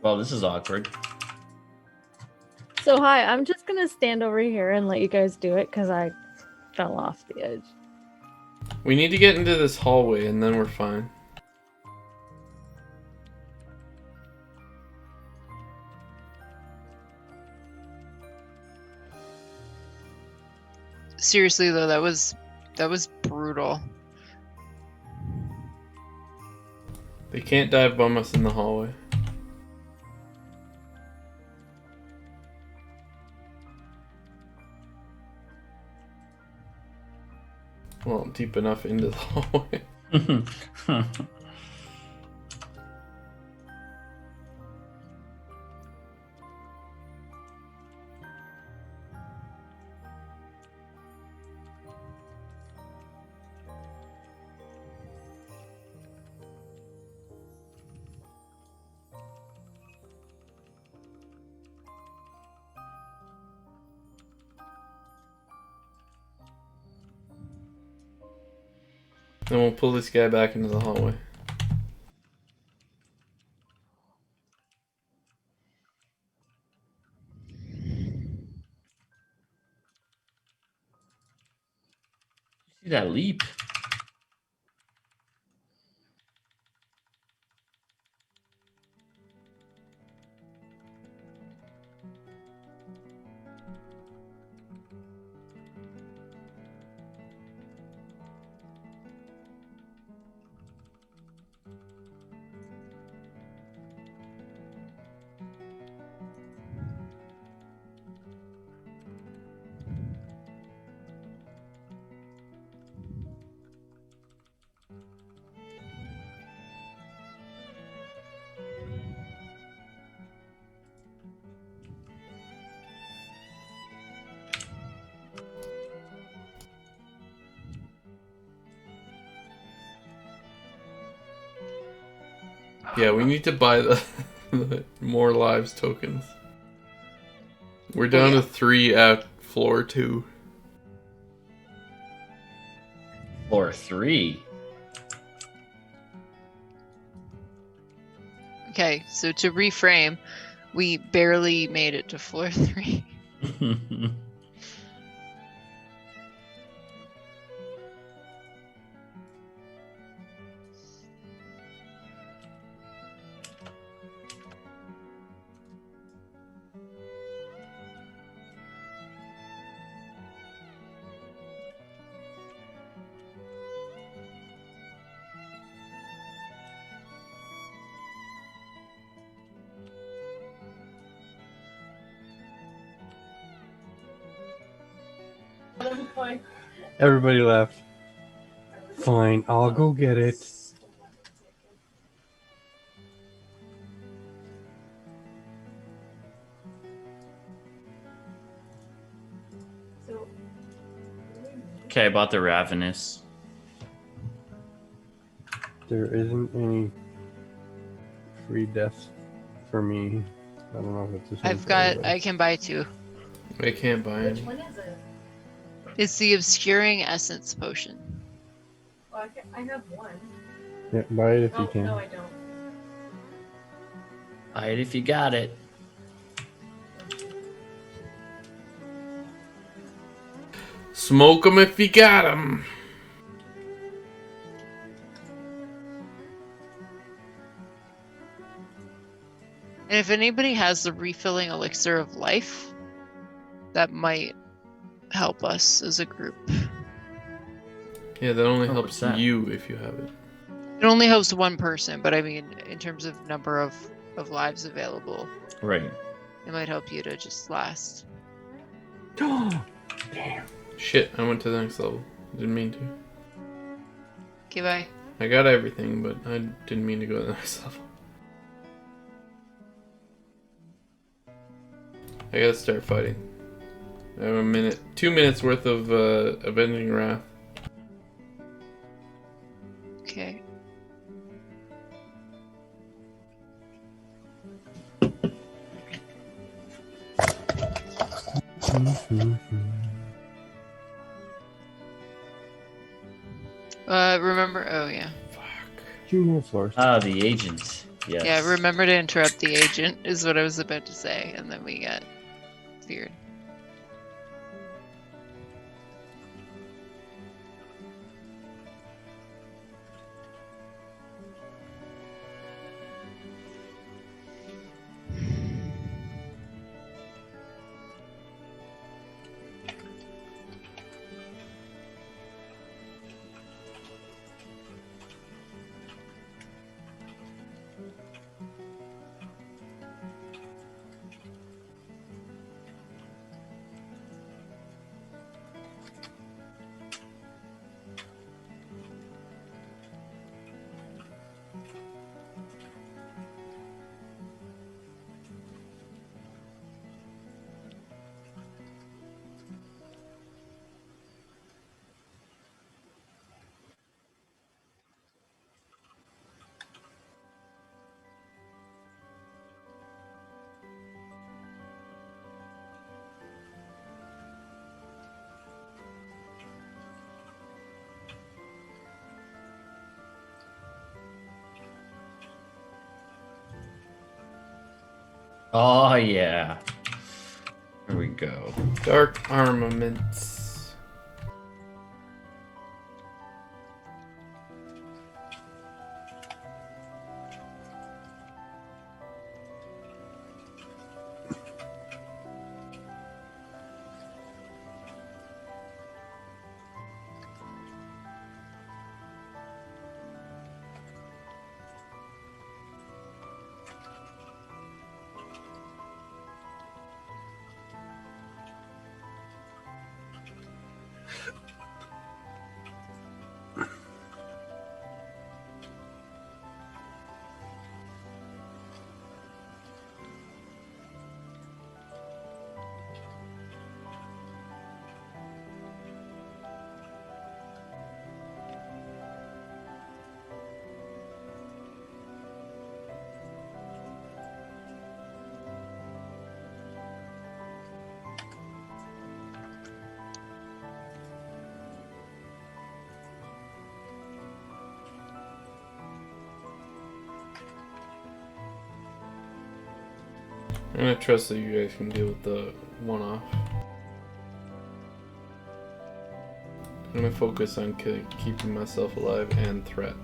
Well, this is awkward. So hi, I'm just gonna stand over here and let you guys do it because I fell off the edge. We need to get into this hallway and then we're fine. Seriously though, that was brutal. They can't dive bomb us in the hallway. Well, deep enough into the hallway. Then we'll pull this guy back into the hallway. See that leap? Yeah, we need to buy the more lives tokens. We're down to 3 at floor 2. Floor 3. Okay, so to reframe, we barely made it to floor 3. Everybody left. Fine, I'll go get it. Okay, I bought the Ravenous. There isn't any free deaths for me. I don't know if it's the same. I've got, I can buy 2. I can't buy any. When is it? It's the Obscuring Essence Potion. Well, I have one. Yeah, buy it if you can. No, I don't. Buy it if you got it. Smoke 'em if you got 'em. if anybody has the refilling elixir of life, that might help us as a group. Yeah, that only Oh, helps what's that? you if you have it. It only helps one person, but I mean, in terms of number of lives available, Right. it might help you to just last. Damn. Shit, I went to the next level. Didn't mean to. Okay, bye. I got everything, but I didn't mean to go to the next level. I gotta start fighting. I have 2 minutes worth of Avenging Wrath. Okay. Remember, oh yeah. Junior Force. Ah, the agent. Yes. Yeah, remember to interrupt the agent is what I was about to say, and then we get feared. Oh yeah. Here we go. Dark armaments. I'm gonna trust that you guys can deal with the one-off. I'm gonna focus on keeping myself alive and threat.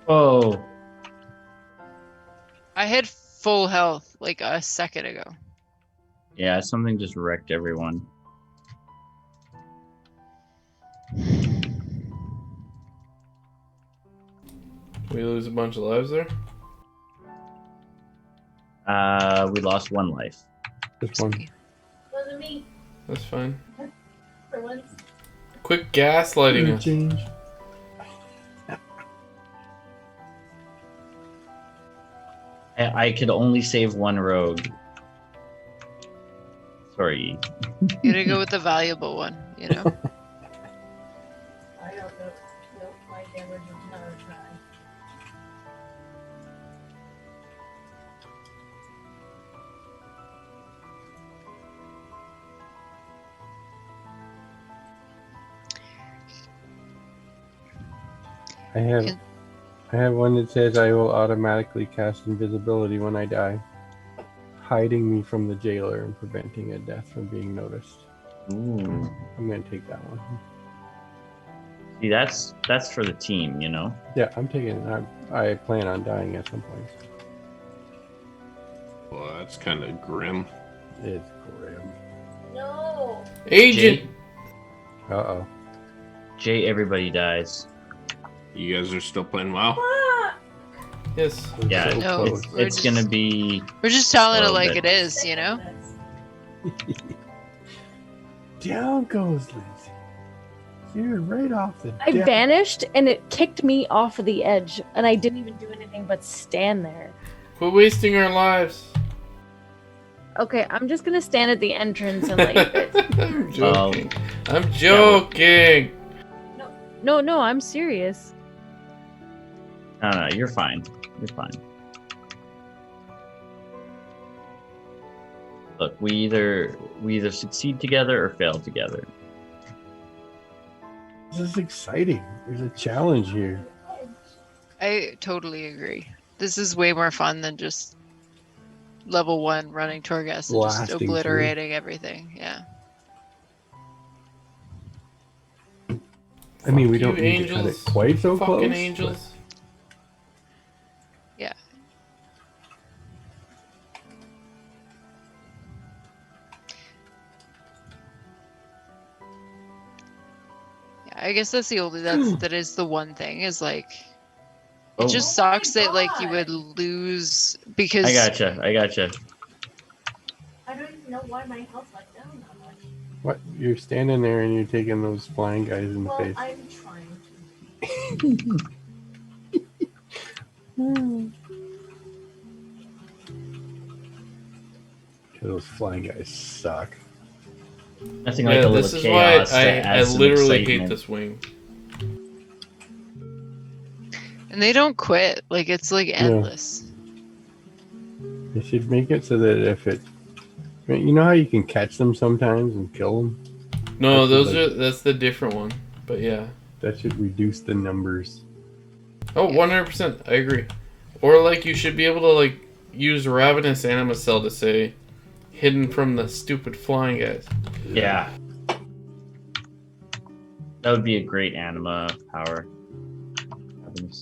Oh. I had full health like a second ago. Yeah, something just wrecked everyone. We lose a bunch of lives there? We lost one life. This one. Wasn't me. That's fine. For once. Quit gaslighting us. Change. I could only save one rogue. Sorry. You gotta go with the valuable one, you know? I don't know. Nope, my damage is not as high. I have one that says I will automatically cast invisibility when I die, hiding me from the jailer and preventing a death from being noticed. Ooh. I'm gonna take that one. See, that's for the team, you know? Yeah, I'm taking it. I plan on dying at some point. Well, that's kind of grim. It's grim. No. Agent! Uh-oh. Jay, everybody dies. You guys are still playing WoW? Yes. We're Yeah, so No, close. It's gonna be. We're just telling it Well, like but- it is, you know? Down goes Lindsay. You're right off the I deck. vanished and it kicked me off of the edge, and I didn't even do anything but stand there. Quit wasting our lives. Okay, I'm just gonna stand at the entrance and like. I'm joking. Um, I'm joking. No, I'm serious. No, you're fine. You're fine. Look, we either succeed together or fail together. This is exciting. There's a challenge here. I totally agree. This is way more fun than just level 1 running Torghast and just Blasting through. obliterating everything. Yeah. I mean, we Fuck don't you, need to cut it angels. quite so Fucking close. angels. Yeah. Yeah, I guess that's the only that is the one thing is like it Oh. just sucks that like you would lose because I gotcha. I don't even know why my health went down that much. What? You're standing there and you're taking those flying guys in the Well, face. I'm trying to. Those flying guys suck. Nothing like Yeah, a little this is why chaos to I add some literally hate excitement. this wing. and they don't quit. Like it's like endless. They should make it so that if it, you know how you can catch them sometimes and kill them. No, That's that's the different one. But yeah. That should reduce the numbers. Oh, 100%. I agree. Or like you should be able to like use Ravenous Anima Cell to say hidden from the stupid flying guys. Yeah. That would be a great anima power. Happens.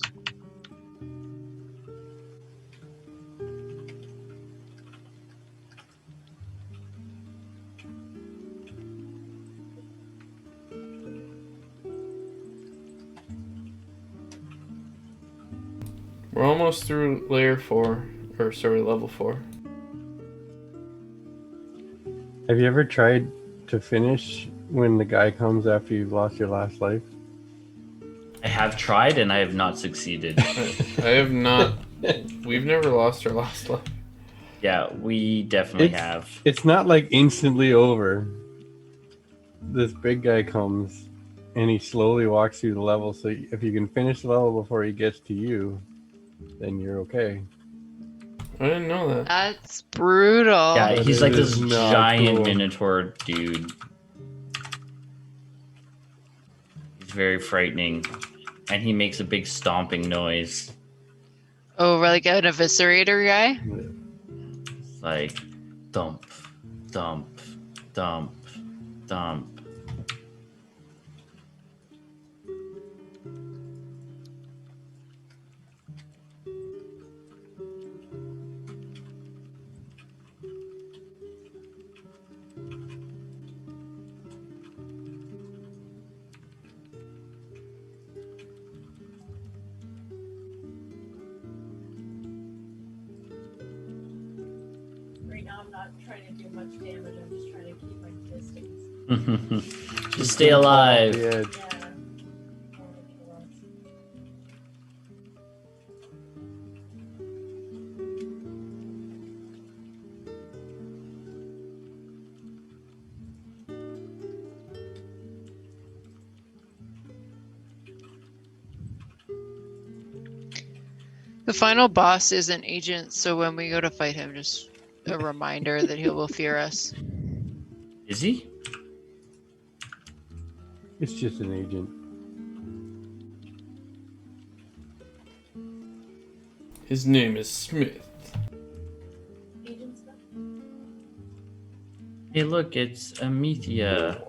We're almost through layer 4. Or sorry, level 4. Have you ever tried to finish when the guy comes after you've lost your last life? I have tried and I have not succeeded. I have not. We've never lost our last life. Yeah, we definitely It's- have. It's not like instantly over. This big guy comes and he slowly walks through the level. So if you can finish the level before he gets to you, then you're okay. I didn't know that. That's brutal. Yeah, But he's it like this is not giant cool. minotaur dude. He's very frightening. And he makes a big stomping noise. Oh, like an eviscerator guy? It's like dump, dump, dump, dump. Right now, I'm not trying to do much damage. I'm just trying to keep my distance. Just stay alive. Yeah. Yeah. Don't kill us. The final boss is an agent, so when we go to fight him, just a reminder that he will fear us. Is he? It's just an agent. His name is Smith. Agent stuff? Hey, look, it's Amethea. I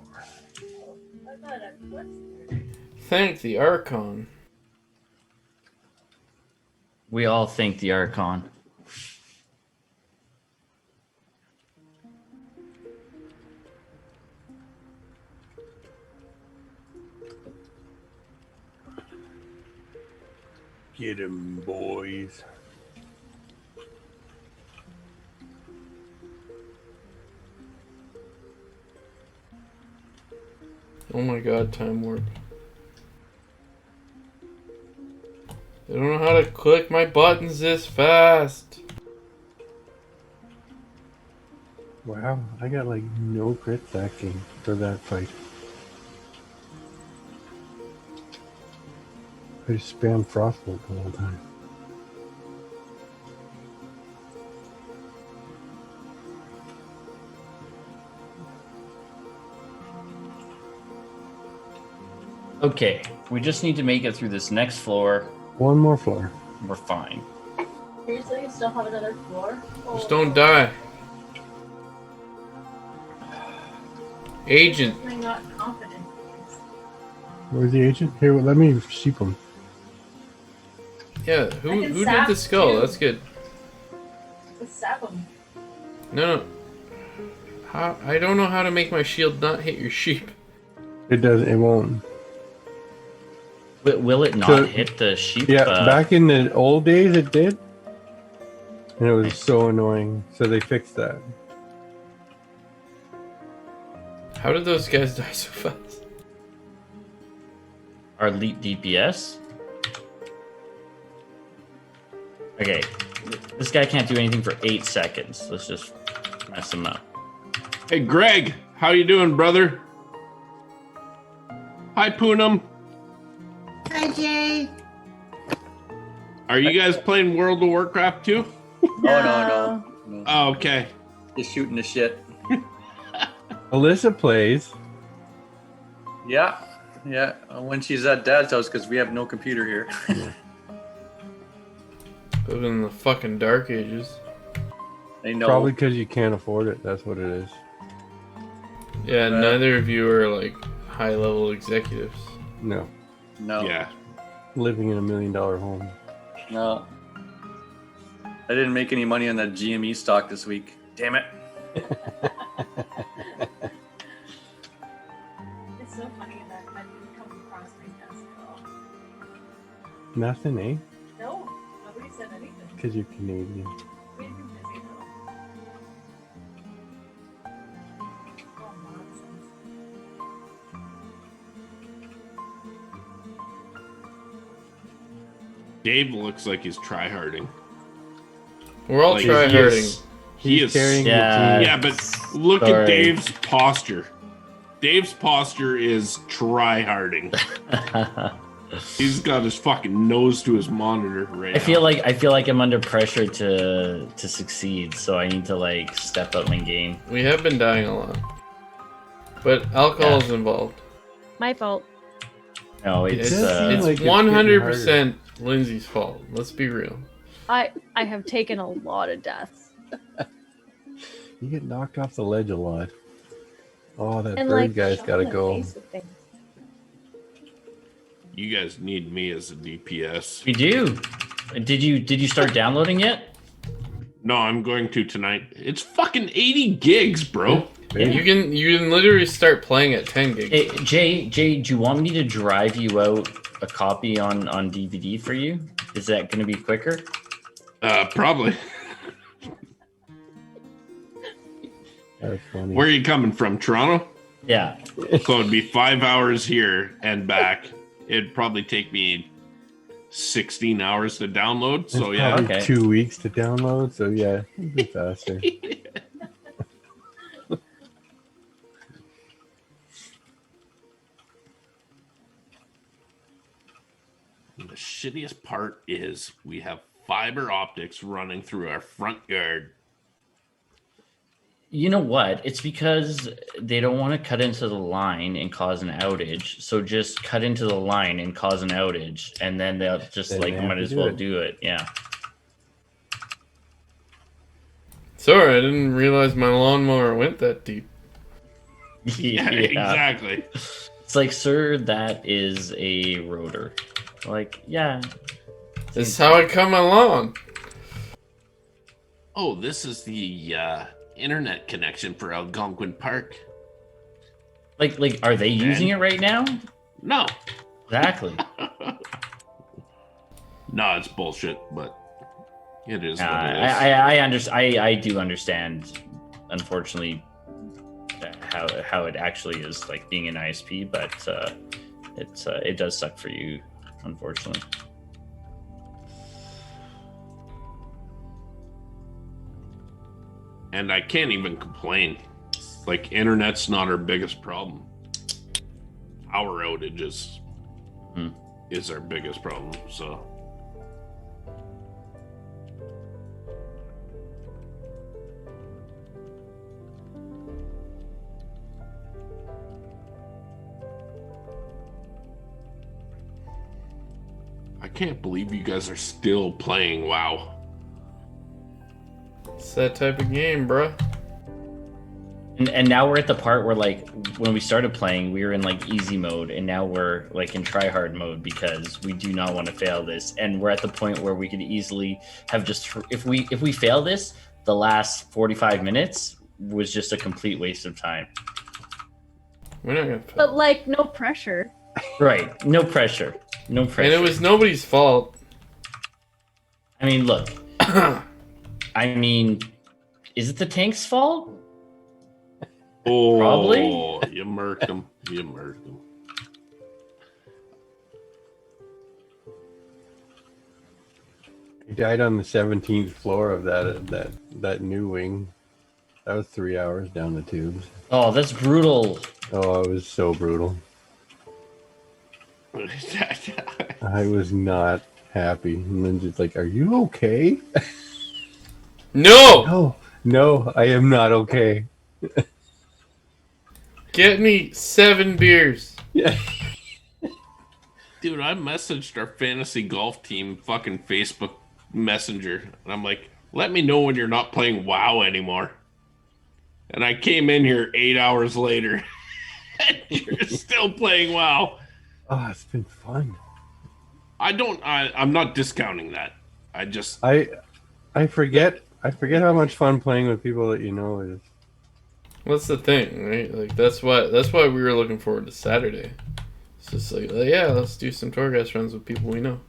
thought I was there. Thank the Archon. We all think the Archon. Get him, boys. Oh my god, time warp. I don't know how to click my buttons this fast. Wow, I got like no crit that game for that fight. I just spammed Frostbolt the whole time. Okay, we just need to make it through this next floor. One more floor. We're fine. Seriously, you still have another floor? Just don't die. Agent. I'm not confident. Where's the agent? Here, let me sheep him. Yeah, I who can did sap the skull? too. That's good. Let's sap them. No. How? I don't know how to make my shield not hit your sheep. It doesn't. It won't. Will it not So- hit the sheep? Yeah, back in the old days it did, and it was so annoying. So they fixed that. How did those guys die so fast? Our elite DPS? Okay, this guy can't do anything for 8 seconds. Let's just mess him up. Hey, Greg, how you doing, brother? Hi, Poonam. Hi, Jay. Are you guys playing World of Warcraft too? No. Oh, okay. Just shooting the shit. Alyssa plays. Yeah. When she's at Dad's house, because we have no computer here. Living in the fucking dark ages. I know. Probably because you can't afford it. That's what it is. Yeah, neither of you are like high level executives. No, No. Yeah. living in $1 million home. No. I didn't make any money on that GME stock this week. Damn it. It's so funny that didn't come across my desk at all. Nothing, eh? No, nobody said anything. Because you're Canadian. We've been busy though. Oh, nonsense. Dave looks like he's tryharding. We're all Like, tryharding. He He's is. carrying Yeah. the team. Yeah, but look Sorry. at Dave's posture. Dave's posture is tryharding. He's got his fucking nose to his monitor right I feel now. like I'm under pressure to succeed, so I need to like step up my game. We have been dying a lot. But alcohol is involved. My fault. No, It's, it's does seem it's like it's 100% Lindsay's fault. Let's be real. I have taken a lot of deaths. You get knocked off the ledge a lot. Oh, that And bird like guy's shot got to in the go. face with things. You guys need me as a DPS. we do. Did you start downloading yet? No, I'm going to tonight. It's fucking 80 gigs, bro. Yeah. You can literally start playing at 10 gigs. Hey, Jay, do you want me to drive you out a copy on DVD for you? Is that going to be quicker? Probably. That's funny. Where are you coming from? Toronto? Yeah. So it'd be 5 hours here and back. It'd probably take me 16 hours to download. So It's yeah. probably Okay. 2 weeks to download. So yeah, it'll be faster. The shittiest part is we have fiber optics running through our front yard. You know what? It's because they don't want to cut into the line and cause an outage. So just cut into the line and cause an outage, and then they'll just Then like they have might to as do well it. do it. Yeah. Sorry, I didn't realize my lawnmower went that deep. Yeah, exactly. It's like, sir, that is a rotor. Like, yeah. This is how I cut my lawn. Oh, this is the internet connection for Algonquin Park. Like, are they using it right now? No. Exactly. No, it's bullshit, but it is what it is. I do understand, unfortunately, how it actually is like being an ISP, but it does suck for you, unfortunately. And I can't even complain. Like, internet's not our biggest problem. Power outages is our biggest problem, so. I can't believe you guys are still playing WoW. It's that type of game, bruh. And now we're at the part where, like, when we started playing, we were in like easy mode, and now we're like in try hard mode because we do not want to fail this. And we're at the point where we could easily have just, if we fail this, the last 45 minutes was just a complete waste of time. We're not gonna fail. But like, no pressure. Right? No pressure. No pressure. And it was nobody's fault. I mean, look. I mean, is it the tank's fault? Oh, Probably. You murked him. You murked him. He died on the 17th floor of that new wing. That was 3 hours down the tubes. Oh, that's brutal. Oh, it was so brutal. I was not happy. And then just like, are you okay? No! No, I am not okay. Get me 7 beers. Yeah. Dude, I messaged our fantasy golf team fucking Facebook Messenger, and I'm like, let me know when you're not playing WoW anymore. And I came in here 8 hours later, and you're still playing WoW. Oh, it's been fun. I'm not discounting that. I forget how much fun playing with people that you know is. That's the thing, right? Like that's why we were looking forward to Saturday. It's just like, yeah, let's do some Torghast runs with people we know.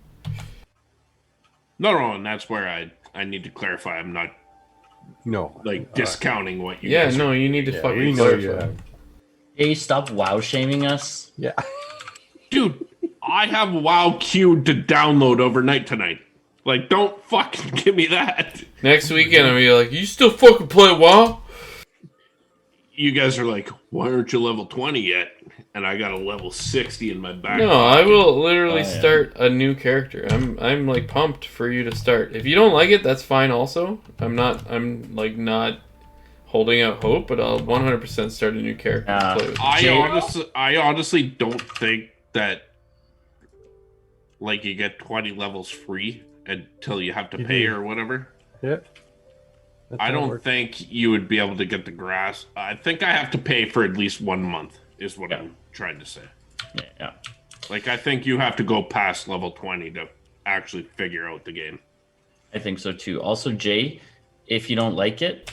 No, and that's where I need to clarify. I'm not discounting what you guys no, are. you need to fucking we know clarify. Hey, stop WoW shaming us. Yeah. Dude, I have WoW queued to download overnight tonight. Like, don't fucking give me that. Next weekend, I'll be like, you still fucking play WoW? You guys are like, why aren't you level 20 yet? And I got a level 60 in my back. No, I will literally start a new character. I'm like pumped for you to start. If you don't like it, that's fine also. I'm not holding out hope, but I'll 100% start a new character to play with. I honestly don't think that like you get 20 levels free until you have to pay or whatever. Yeah. I don't think you would be able to get the grass. I think I have to pay for at least 1 month, is what I'm trying to say. Yeah. Like, I think you have to go past level 20 to actually figure out the game. I think so too. Also, Jay, if you don't like it,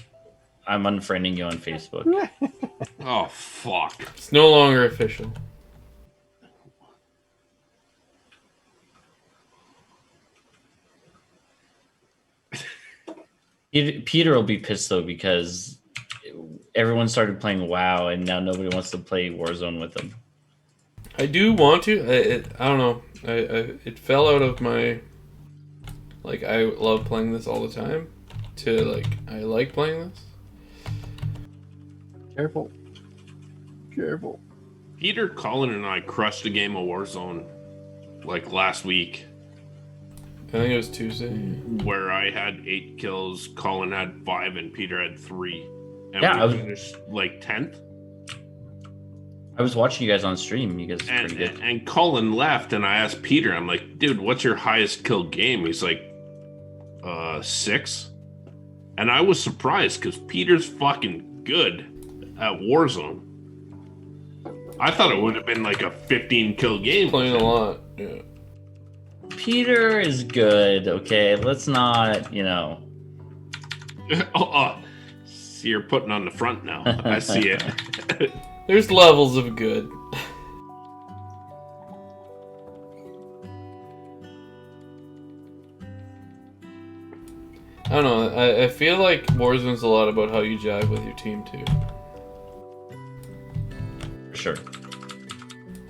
I'm unfriending you on Facebook. Oh, fuck. It's no longer official. Peter will be pissed though because everyone started playing WoW and now nobody wants to play Warzone with them. I do want to. I don't know. It fell out of my. Like, I love playing this all the time. To like, I like playing this. Careful. Peter, Colin, and I crushed a game of Warzone like last week. I think it was Tuesday. Where I had 8 kills, Colin had 5, and Peter had 3. And we finished like 10th. I was watching you guys on stream. You guys are pretty good. And Colin left, and I asked Peter, I'm like, dude, what's your highest kill game? He's like, 6. And And I was surprised because Peter's fucking good at Warzone. I thought it would have been like a 15 kill game. Playing a lot. Yeah. Peter is good, okay? Let's not, See, you're putting on the front now. I see it. There's levels of good. I don't know. I feel like Warzone's a lot about how you jive with your team too. For sure.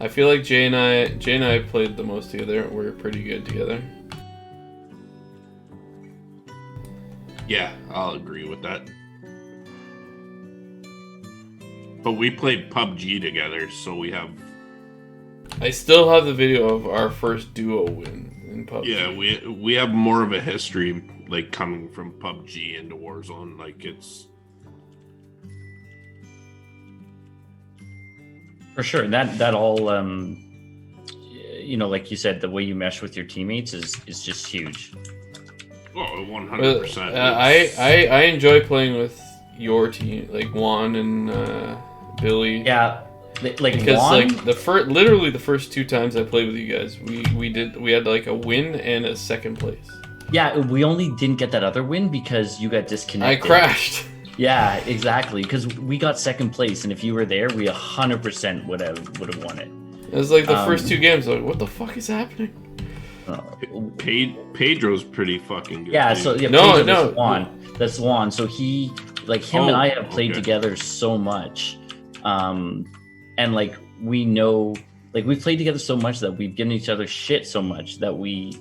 I feel like Jay and I played the most together. We're pretty good together. Yeah, I'll agree with that. But we played PUBG together, so we have... I still have the video of our first duo win in PUBG. Yeah, we have more of a history, like, coming from PUBG into Warzone. Like, it's... For sure. That all, like you said, the way you mesh with your teammates is just huge. Oh, 100%. I enjoy playing with your team, like Juan and Billy. Yeah, like because Juan, like literally the first 2 times I played with you guys, we had like a win and a second place. Yeah, we only didn't get that other win because you got disconnected. I crashed. Yeah, exactly. Because we got second place, and if you were there, we 100% would have won it. It was like the first 2 games. Like, what the fuck is happening? Pedro's pretty fucking good. Yeah. So yeah, no. That's Juan. That's Juan. So he, like him and I have played together so much, and like we know, like we've played together so much that we've given each other shit so much that we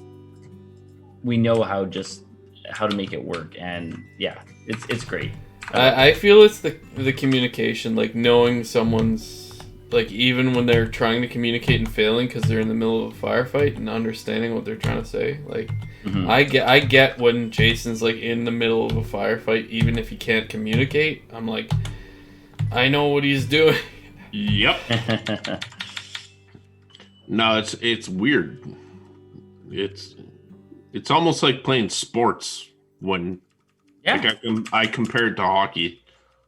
know how to make it work, and yeah, it's great. I feel it's the communication, like knowing someone's, like even when they're trying to communicate and failing because they're in the middle of a firefight and understanding what they're trying to say. Like I get when Jason's like in the middle of a firefight, even if he can't communicate. I'm like, I know what he's doing. Yep. No, it's weird. It's almost like playing sports when. Yeah. Like I compared to hockey.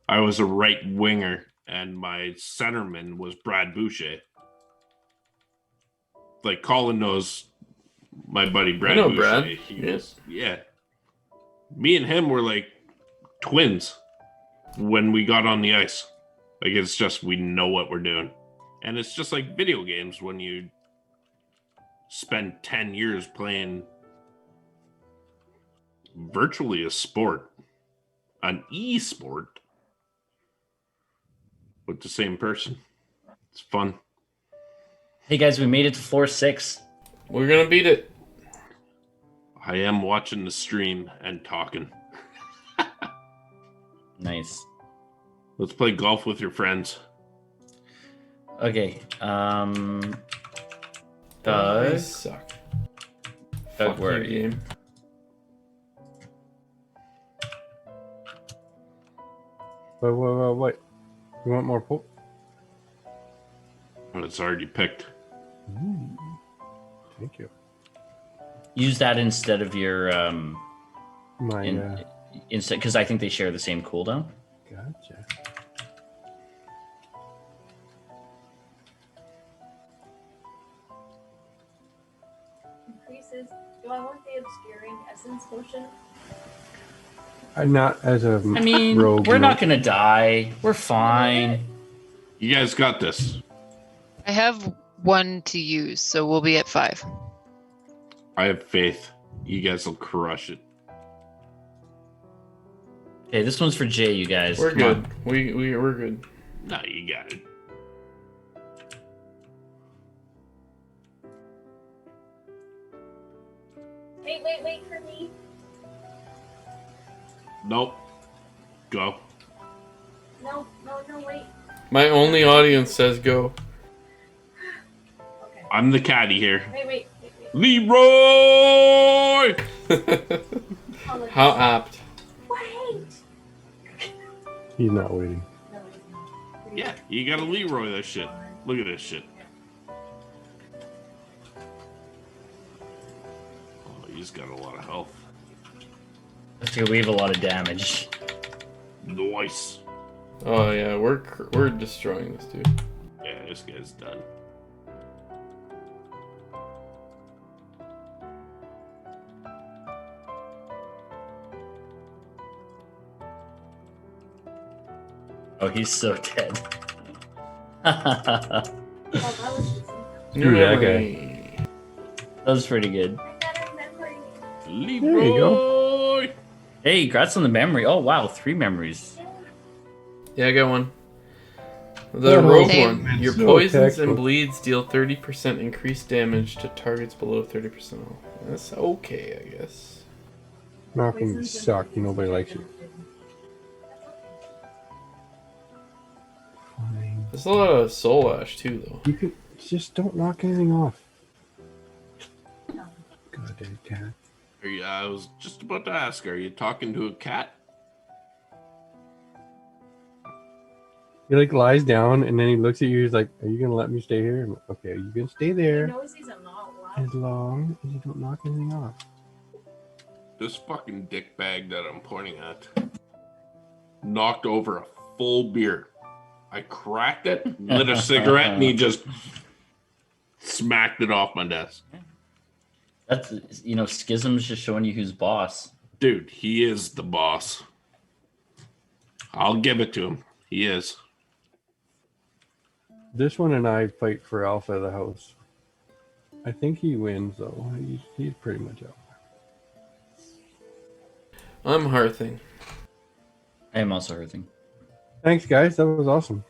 I was a right winger, and my centerman was Brad Boucher. Like Colin knows my buddy Brad. I know Boucher. Brad. Yeah. Me and him were like twins when we got on the ice. Like it's just we know what we're doing, and it's just like video games when you spend 10 years playing. Virtually a sport, an e-sport with the same person. It's fun. Hey guys, we made it to floor 6. We're gonna beat it. I am watching the stream and talking. Nice. Let's play golf with your friends. Okay. They suck. Don't Fuck worry. you, game. Wait. You want more poke? Well, it's already picked. Thank you. Use that instead of your My instead, because I think they share the same cooldown. gotcha. Increases. Do I want the obscuring essence potion? Not as a I mean, rogue. we're no. not gonna die. We're fine. You guys got this. I have 1 to use, so we'll be at 5. I have faith. You guys will crush it. Okay, this one's for Jay, you guys. We're Come good. on. We're good. No, you got it. Wait for me. Nope. Go. No, wait. My only audience says go. Okay. I'm the caddy here. Wait. Leroy! How apt. Wait. He's not waiting. No, he's not. Yeah, you gotta Leroy that shit. Look at this shit. Oh, he's got a lot of health. Okay, we have a lot of damage. Nice. Oh yeah, we're destroying this dude. Yeah, this guy's done. Oh, he's so dead. Oh, that was easy. Screw that guy. Memory. That was pretty good. I got a memory. Leroy. There you Hey, congrats on the memory. Oh wow, 3 memories. Yeah, I got one. The Oh, rogue same. one. Your So poisons textbook. and bleeds deal 30% increased damage to targets below 30%. That's okay, I guess. Knocking you suck. Nobody likes you. Fine. There's a lot of soul ash too, though. You can just don't knock anything off. Goddamn cat. I was just about to ask, are you talking to a cat? He like lies down and then he looks at you. He's like, "Are you gonna let me stay here?" I'm like, okay, you can stay He there knows he's not allowed. as long as you don't knock anything off. This fucking dickbag that I'm pointing at knocked over a full beer. I cracked it, lit a cigarette, and he just smacked it off my desk. That's Schism's just showing you who's boss. Dude, he is the boss. I'll give it to him. He is. This one and I fight for Alpha of the house. I think he wins though. He's pretty much out. I'm hearthing. I am also hurting. Thanks, guys. That was awesome.